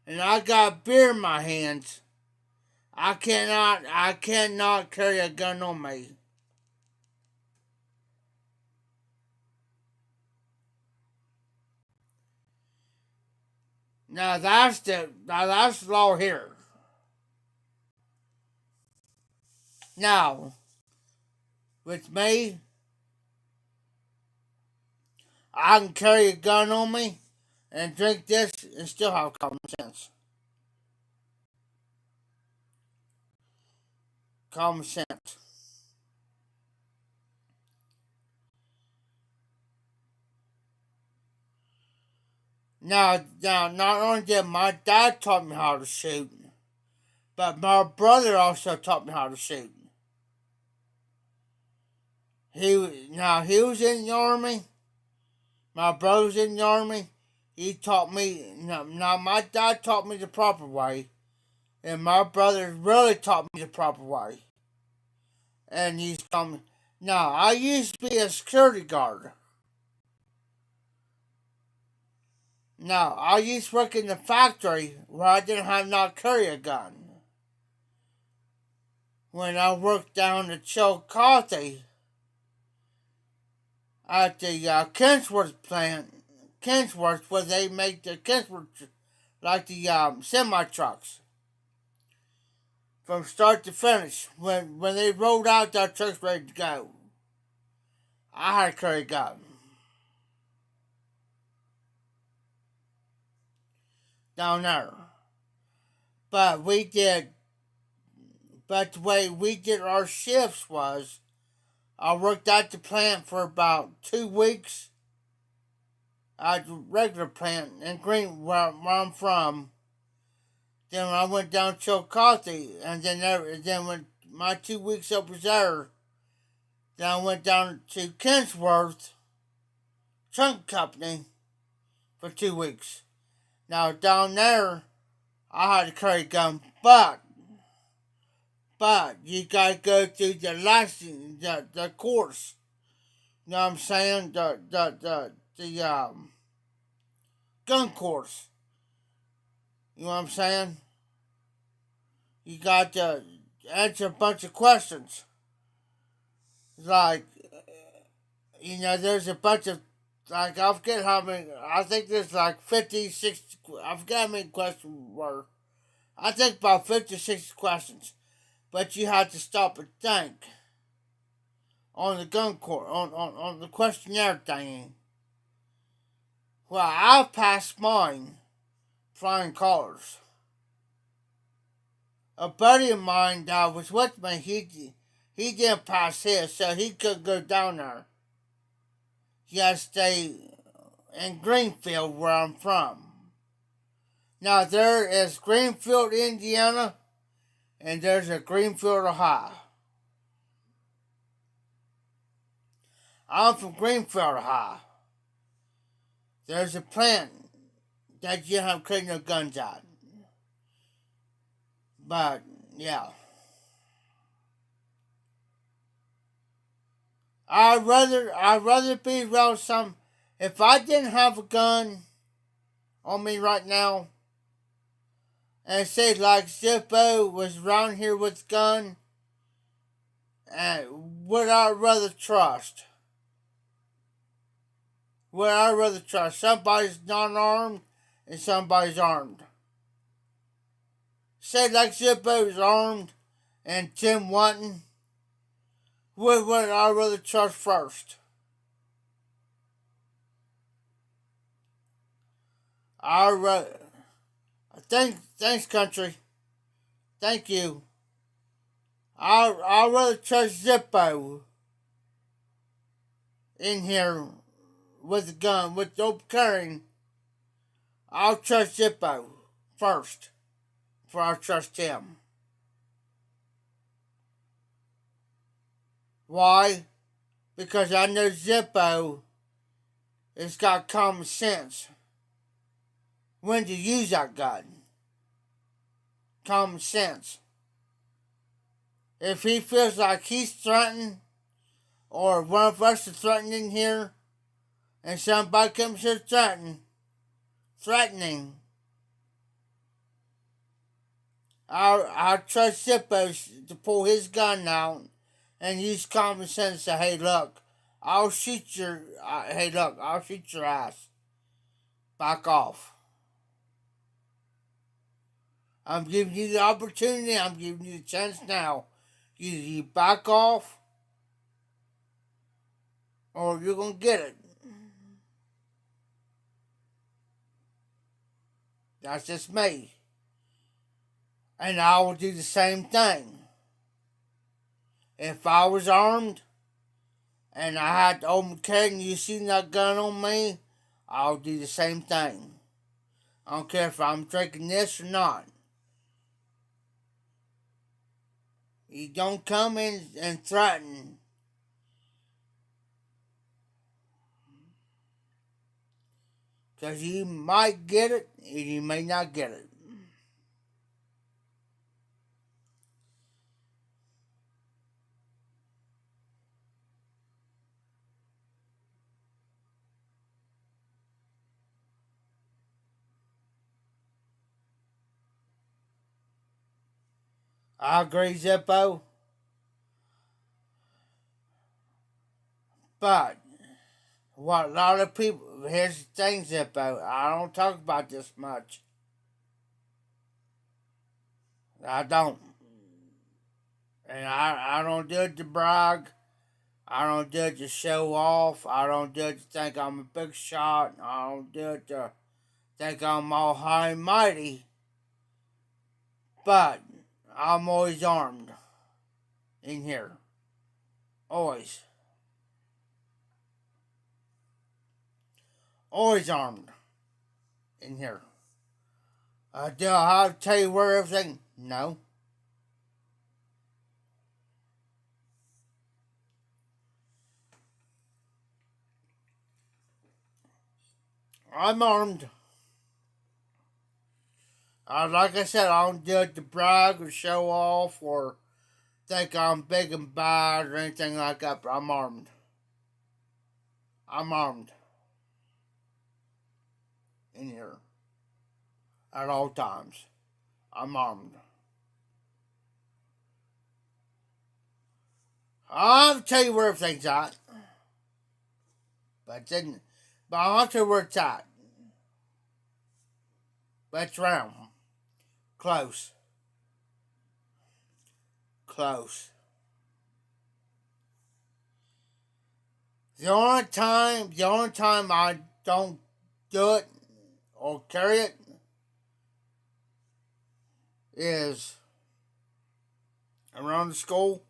and I got beer in my hands, I cannot carry a gun on me. Now that's the law here. Now, with me, I can carry a gun on me and drink this and still have common sense. Common sense. Now, not only did my dad taught me how to shoot, but my brother also taught me how to shoot. He was in the army. My brother was in the army. He taught me. Now my dad taught me the proper way, and my brother really taught me the proper way. And he's coming. Now I used to be a security guard. Now I used to work in the factory where I didn't have not carry a gun. When I worked down at Chillicothe at the Kensworth plant, Kensworth, where they make the Kensworth, like the semi trucks, from start to finish. When they rolled out, that truck's ready to go. I had to carry a gun. Down there. But we did, but the way we did our shifts was, I worked at the plant for about 2 weeks at the regular plant in Green, where I'm from. Then I went down to Chillicothe, and then when my 2 weeks up was there, then I went down to Kensworth Trunk Company for 2 weeks. Now down there, I had to carry a gun, but you gotta go through the license, the course. You know what I'm saying? The gun course. You know what I'm saying? You got to answer a bunch of questions. Like, there's a bunch of, like, I forget how many, I think there's like 50, 60, I forget how many questions were. I think about 50, 60 questions. But you had to stop and think on the gun course, on the questionnaire thing. Well, I passed mine flying colors. A buddy of mine that was with me, he didn't pass his, so he couldn't go down there. He had to stay in Greenfield, where I'm from. Now there is Greenfield, Indiana, and there's a Greenfield, Ohio. I'm from Greenfield, Ohio. There's a plant that you have carry no guns at. But yeah, I'd rather be around some. If I didn't have a gun on me right now, and say like Zippo was around here with a gun, and would I rather trust? Would I rather trust somebody's not armed and somebody's armed? Say like Zippo's armed and Tim Wanton, would I rather trust first? I rather. Thanks, country. Thank you. I'd rather trust Zippo in here with a gun, with no carrying. I'll trust Zippo first before I trust him. Why? Because I know Zippo has got common sense when to use that gun. Common sense. If he feels like he's threatened, or one of us is threatening here, and somebody comes here threatening, I'll trust Zippo to pull his gun out and use common sense and say, hey, look, I'll shoot your ass. Back off. I'm giving you the opportunity. I'm giving you the chance now. You back off, or you're gonna get it. That's just me. And I will do the same thing. If I was armed and I had to open carry and you seen that gun on me, I'll do the same thing. I don't care if I'm drinking this or not. You don't come in and threaten. Because you might get it and you may not get it. I agree, Zippo. But what a lot of people, here's the thing, Zippo. I don't talk about this much. I don't. And I don't do it to brag. I don't do it to show off. I don't do it to think I'm a big shot. I don't do it to think I'm all high and mighty. But I'm always armed in here. Always. Always armed in here. Do I have to tell you where everything? No. I'm armed. Like I said, I don't do it to brag or show off or think I'm big and bad or anything like that, but I'm armed. I'm armed in here at all times. I'm armed. I'll tell you where everything's at. But I'll tell you where it's at. But it's around. Close. Close. The only time I don't do it or carry it is around the school.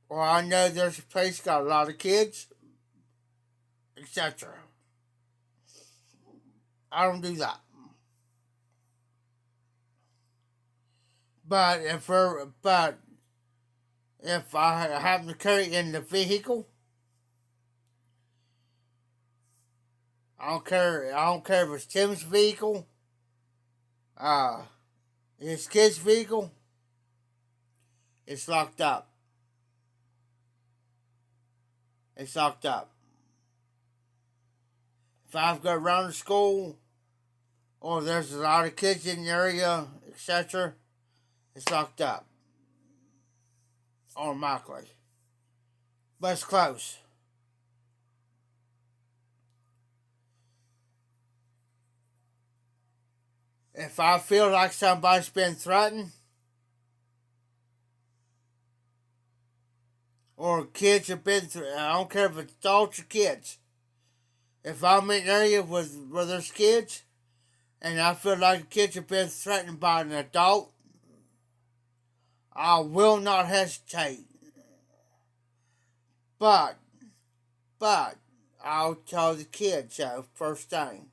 Or I know there's a place got a lot of kids, etc. I don't do that. But if I happen to carry it in the vehicle, I don't care. I don't care if it's Tim's vehicle, his kid's vehicle. It's locked up. It's locked up. If I've got around the school, or there's a lot of kids in the area, etc., it's locked up automatically. But it's close. If I feel like somebody's been threatened, or kids have been threatened, I don't care if it's adults or kids. If I'm in an area where there's kids, and I feel like kids have been threatened by an adult, I will not hesitate. But I'll tell the kids first thing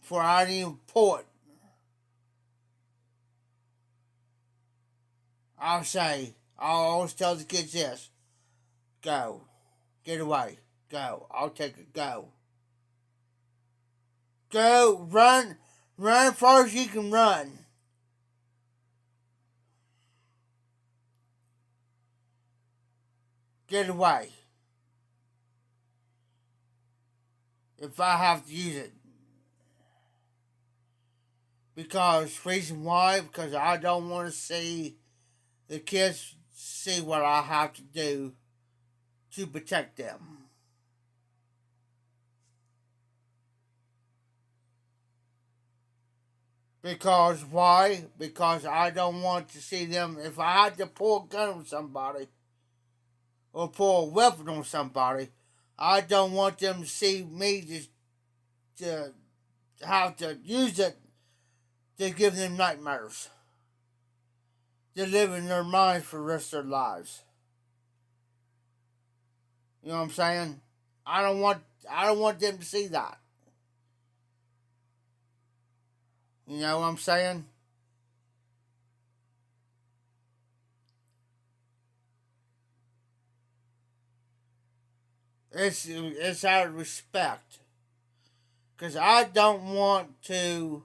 before I even pull it. I'll always tell the kids this: go, get away, go. I'll take it, go. Go, run as far as you can run. Get away. If I have to use it. Reason why? Because I don't want to see the kids see what I have to do to protect them. Because why? Because I don't want to see them. If I had to pull a gun on somebody or pull a weapon on somebody, I don't want them to see me to have to use it to give them nightmares. To live in their minds for the rest of their lives. You know what I'm saying? I don't want them to see that. You know what I'm saying? It's out of respect. Cause I don't want to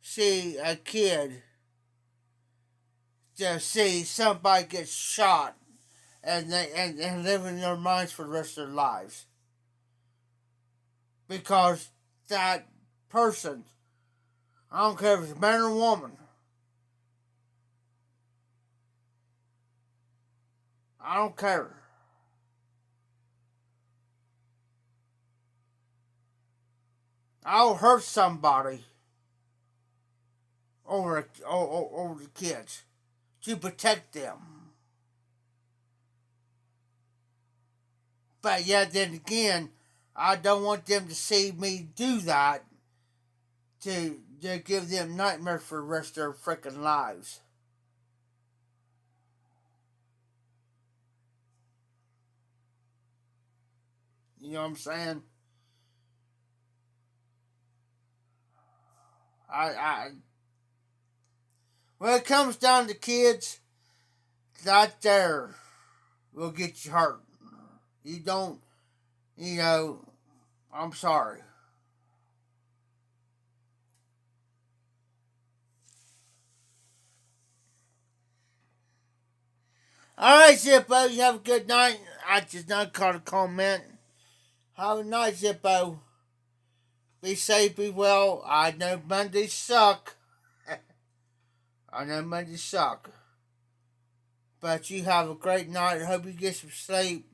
see a kid to see somebody get shot and live in their minds for the rest of their lives. Because that person, I don't care if it's a man or a woman, I don't care. I'll hurt somebody over the kids to protect them. But yet then again, I don't want them to see me do that to give them nightmares for the rest of their freaking lives. You know what I'm saying? I when it comes down to kids, that there will get you hurt. You don't, you know, I'm sorry. Alright, Zippo, you have a good night. I just not caught a comment. Have a night, Zippo. Be safe, be well. I know Mondays suck. I know Mondays suck. But you have a great night. I hope you get some sleep.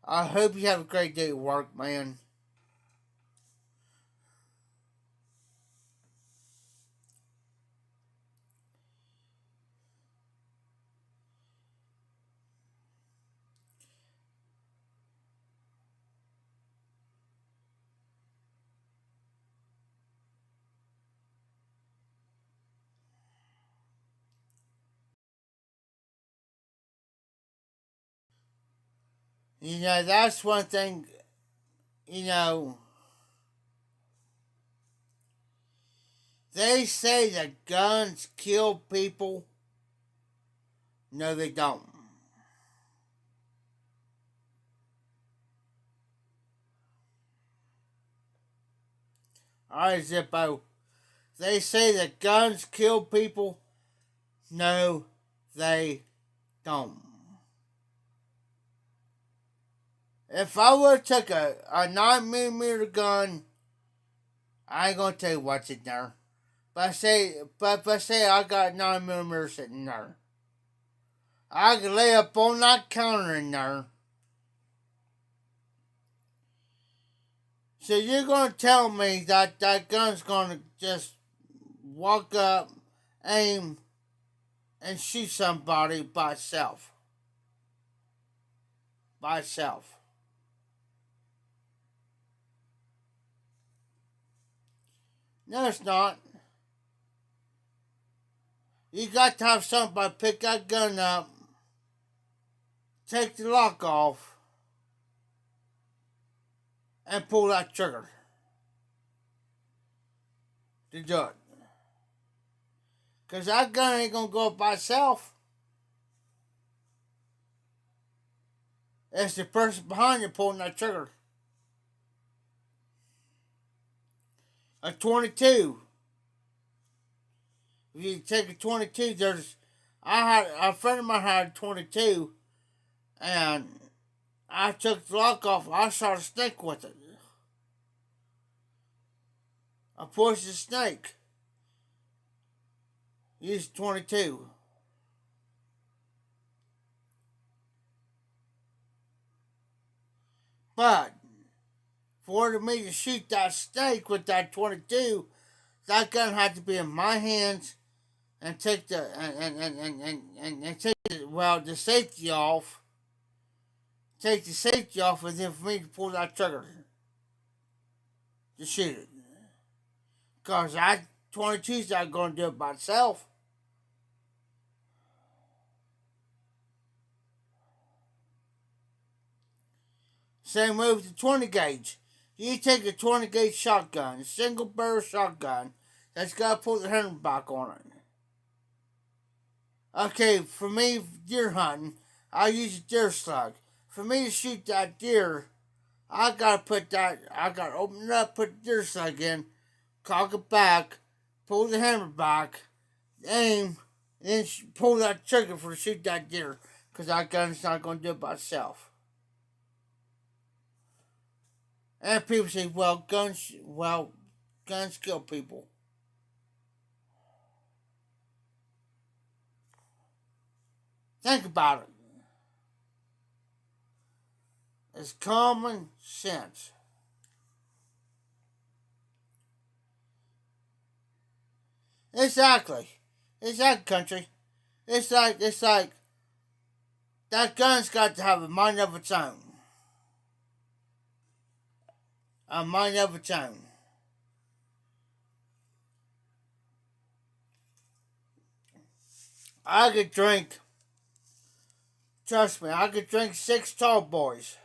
I hope you have a great day at work, man. You know, that's one thing, you know, they say that guns kill people. No, they don't. Alright, Zippo. They say that guns kill people. No, they don't. If I would have took a 9mm gun, I ain't gonna tell you what's in there. But say I got 9mm sitting there. I could lay up on that counter in there. So you're gonna tell me that that gun's gonna just walk up, aim, and shoot somebody by itself? By itself. No, it's not. You got to have somebody pick that gun up, take the lock off, and pull that trigger to do it. Because that gun ain't going to go up by itself. It's the person behind you pulling that trigger. A 22. If you take a 22, I had a friend of mine had a 22, and I took the lock off. I shot a snake with it. A poisonous snake. Used 22. But for me to shoot that snake with that 22, That gun had to be in my hands and take the and take the safety off. Take the safety off, and then for me to pull that trigger to shoot it. Cause I 22's not gonna do it by itself. Same way with the 20 gauge. You take a 20 gauge shotgun, a single barrel shotgun, that's got to put the handle back on it. Okay, for me, deer hunting, I use a deer slug. For me to shoot that deer, I gotta open it up, put the deer slug in, cock it back, pull the hammer back, aim, and then pull that trigger for to shoot that deer. Because that gun's not going to do it by itself. And people say, guns kill people. Think about it. It's common sense. Exactly. Country. It's like that gun's got to have a mind of its own. A mind of its own. I could drink, trust me, I could drink 6 tall boys.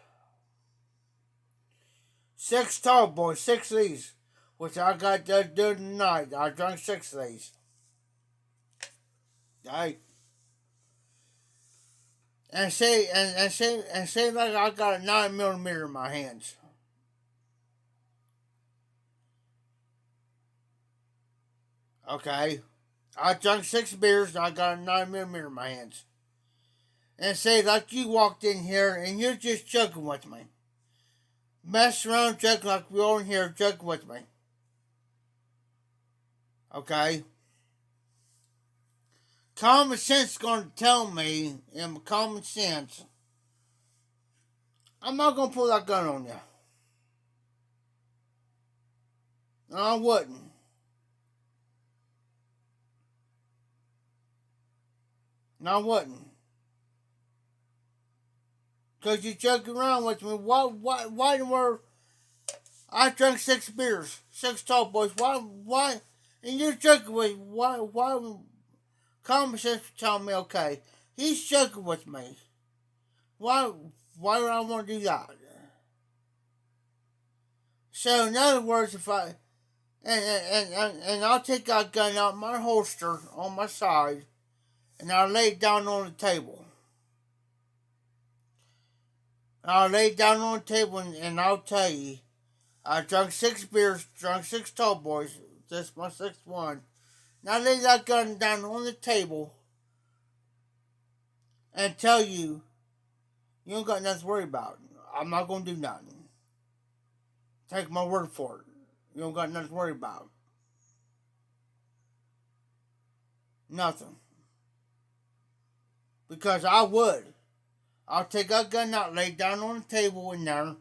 6 tall boys, 6 of these, which I got done doing tonight. I drank 6 of these. Hey. And say like I got a 9mm in my hands. Okay. I drank 6 beers and I got a 9mm in my hands. And say like you walked in here and you're just joking with me. Mess around joking like we're all in here joking with me. Okay? Common sense is going to tell me, in common sense, I'm not going to pull that gun on you. No, I wouldn't. No, I wouldn't. Because you're joking around with me. Why in the world? I drank 6 beers, 6 tall boys. Why? And you're joking with me. Why? Common sense would tell me, okay, he's joking with me. Why would I want to do that? So, in other words, if I, and I'll take that gun out of my holster on my side, and I'll lay it down on the table. I'll lay it down on the table, and I'll tell you, I drank 6 beers, drank 6 tall boys, this is my 6th one. Now I lay that gun down on the table, and tell you, you don't got nothing to worry about. I'm not going to do nothing. Take my word for it. You don't got nothing to worry about. Nothing. Because I would. I'll take that gun out, lay it down on the table in there.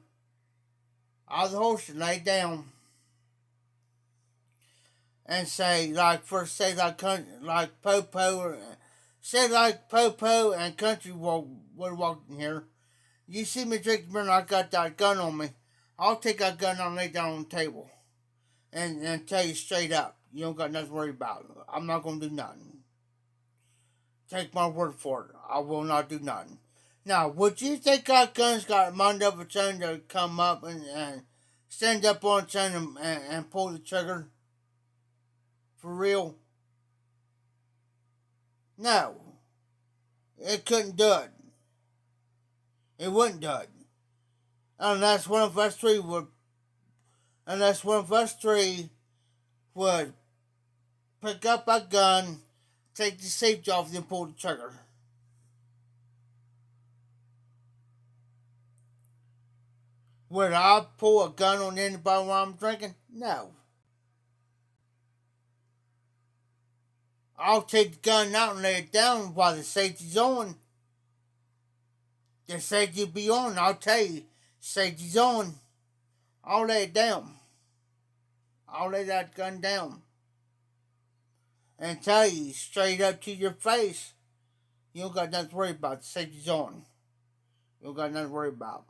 Out of the holster, lay it down. And say, like Popo, say like Popo and Country would walk in here. You see me drinking beer and I got that gun on me. I'll take that gun out and lay it down on the table. And tell you straight up, you don't got nothing to worry about. I'm not going to do nothing. Take my word for it. I will not do nothing. Now, would you think that gun's got a mind of its own to come up and stand up on its own and pull the trigger? For real? No. It couldn't do it. It wouldn't do it. Unless one of us three would pick up a gun, take the safety off, and pull the trigger. Would I pull a gun on anybody while I'm drinking? No. I'll take the gun out and lay it down while the safety's on. The safety will be on, I'll tell you. Safety's on. I'll lay it down. I'll lay that gun down. and tell you straight up to your face, you don't got nothing to worry about. The safety's on. You don't got nothing to worry about.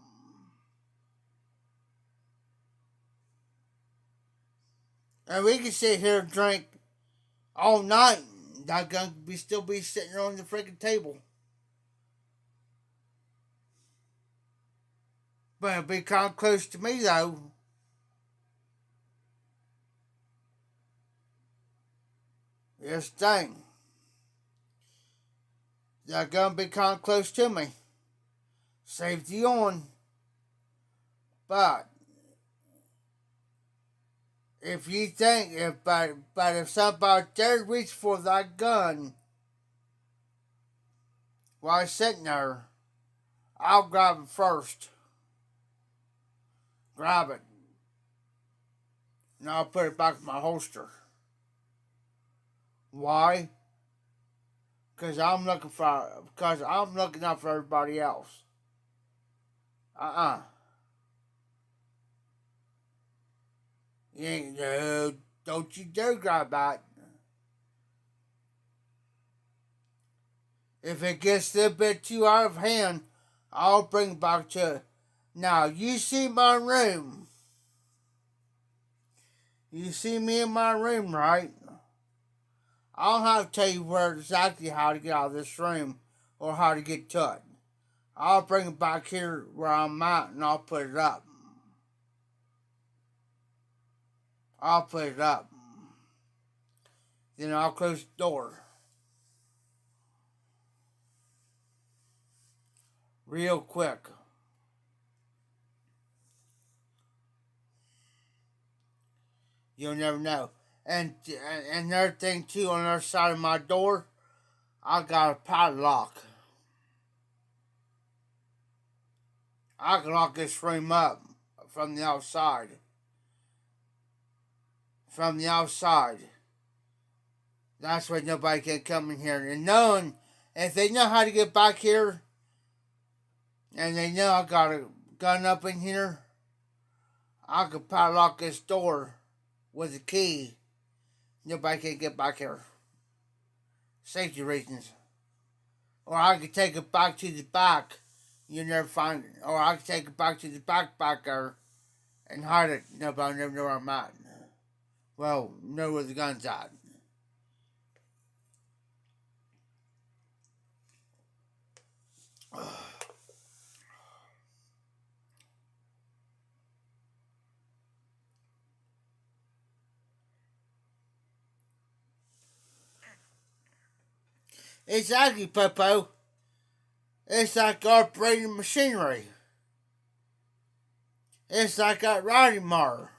And we can sit here and drink all night. Not gonna still be sitting on the freaking table. But it'll be kind of close to me though. This thing. They're gonna be kind of close to me. Safety on. But if you think but if somebody dares reach for that gun while it's sitting there, I'll grab it first. Grab it. And I'll put it back in my holster. Why? Because I'm looking out for everybody else. You ain't no, don't you dare grab that. If it gets a bit too out of hand, I'll bring it back to it. Now, you see my room. You see me in my room, right? I don't have to tell you where exactly how to get out of this room or how to get to it. I'll bring it back here where I'm at and I'll put it up. I'll put it up. Then I'll close the door. Real quick. You'll never know. And another thing too, on the other side of my door, I got a padlock. I can lock this room up from the outside. From the outside. That's why nobody can come in here. And knowing, if they know how to get back here, and they know I got a gun up in here, I could padlock this door with a key. Nobody can get back here. Safety reasons. Or I could take it back to the back. You never find it. Or I could take it back to the back there and hide it. Nobody never know where I'm at. Well, know where the gun's at. Exactly, Popo. It's like operating machinery. It's like a riding mower.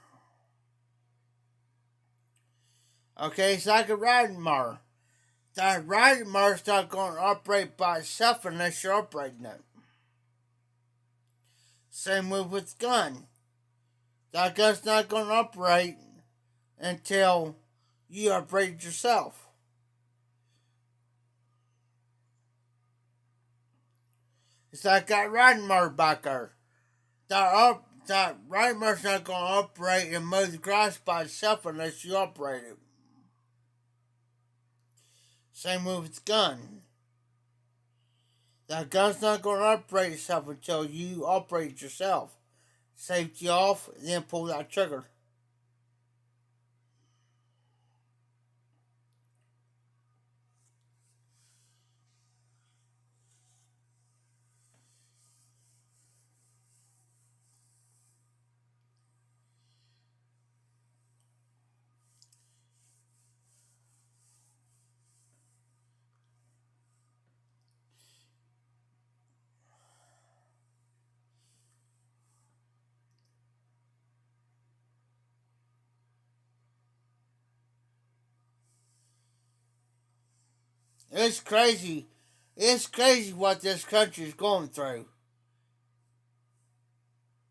Okay, it's like a riding mower. That riding mower's not going to operate by itself unless you're operating it. Same with the gun. That gun's not going to operate until you operate it yourself. It's like that riding mower back there. That riding mower's not going to operate and mow the grass by itself unless you operate it. Same with the gun. That gun's not going to operate itself until you operate it yourself. Safety off, then pull that trigger. It's crazy. It's crazy what this country is going through.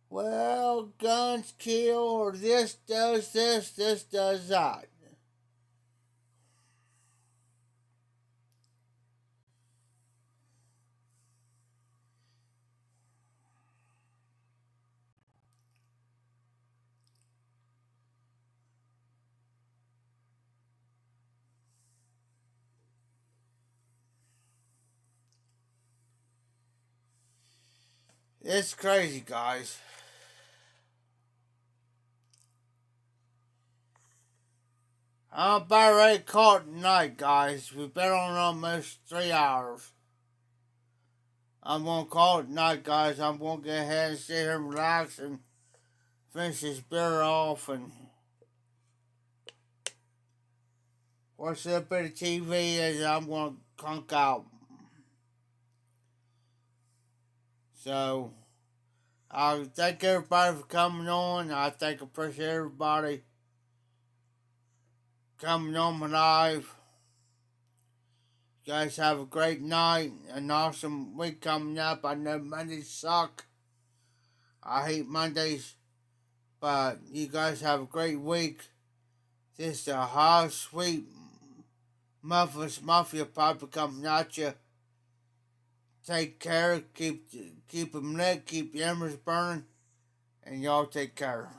Well, guns kill, or this does this does that. It's crazy, guys. I'm about ready to call it tonight, guys. We've been on almost 3 hours. I'm going to call it tonight, guys. I'm going to go ahead and sit here and relax and finish this beer off and watch a little bit of TV as I'm going to conk out. So, I thank everybody for coming on. I appreciate everybody coming on my live. You guys have a great night, an awesome week coming up. I know Mondays suck. I hate Mondays. But you guys have a great week. This is a hot, sweet, Memphis Mafia Papa coming at you. Take care. Keep them lit. Keep the embers burning. And y'all take care.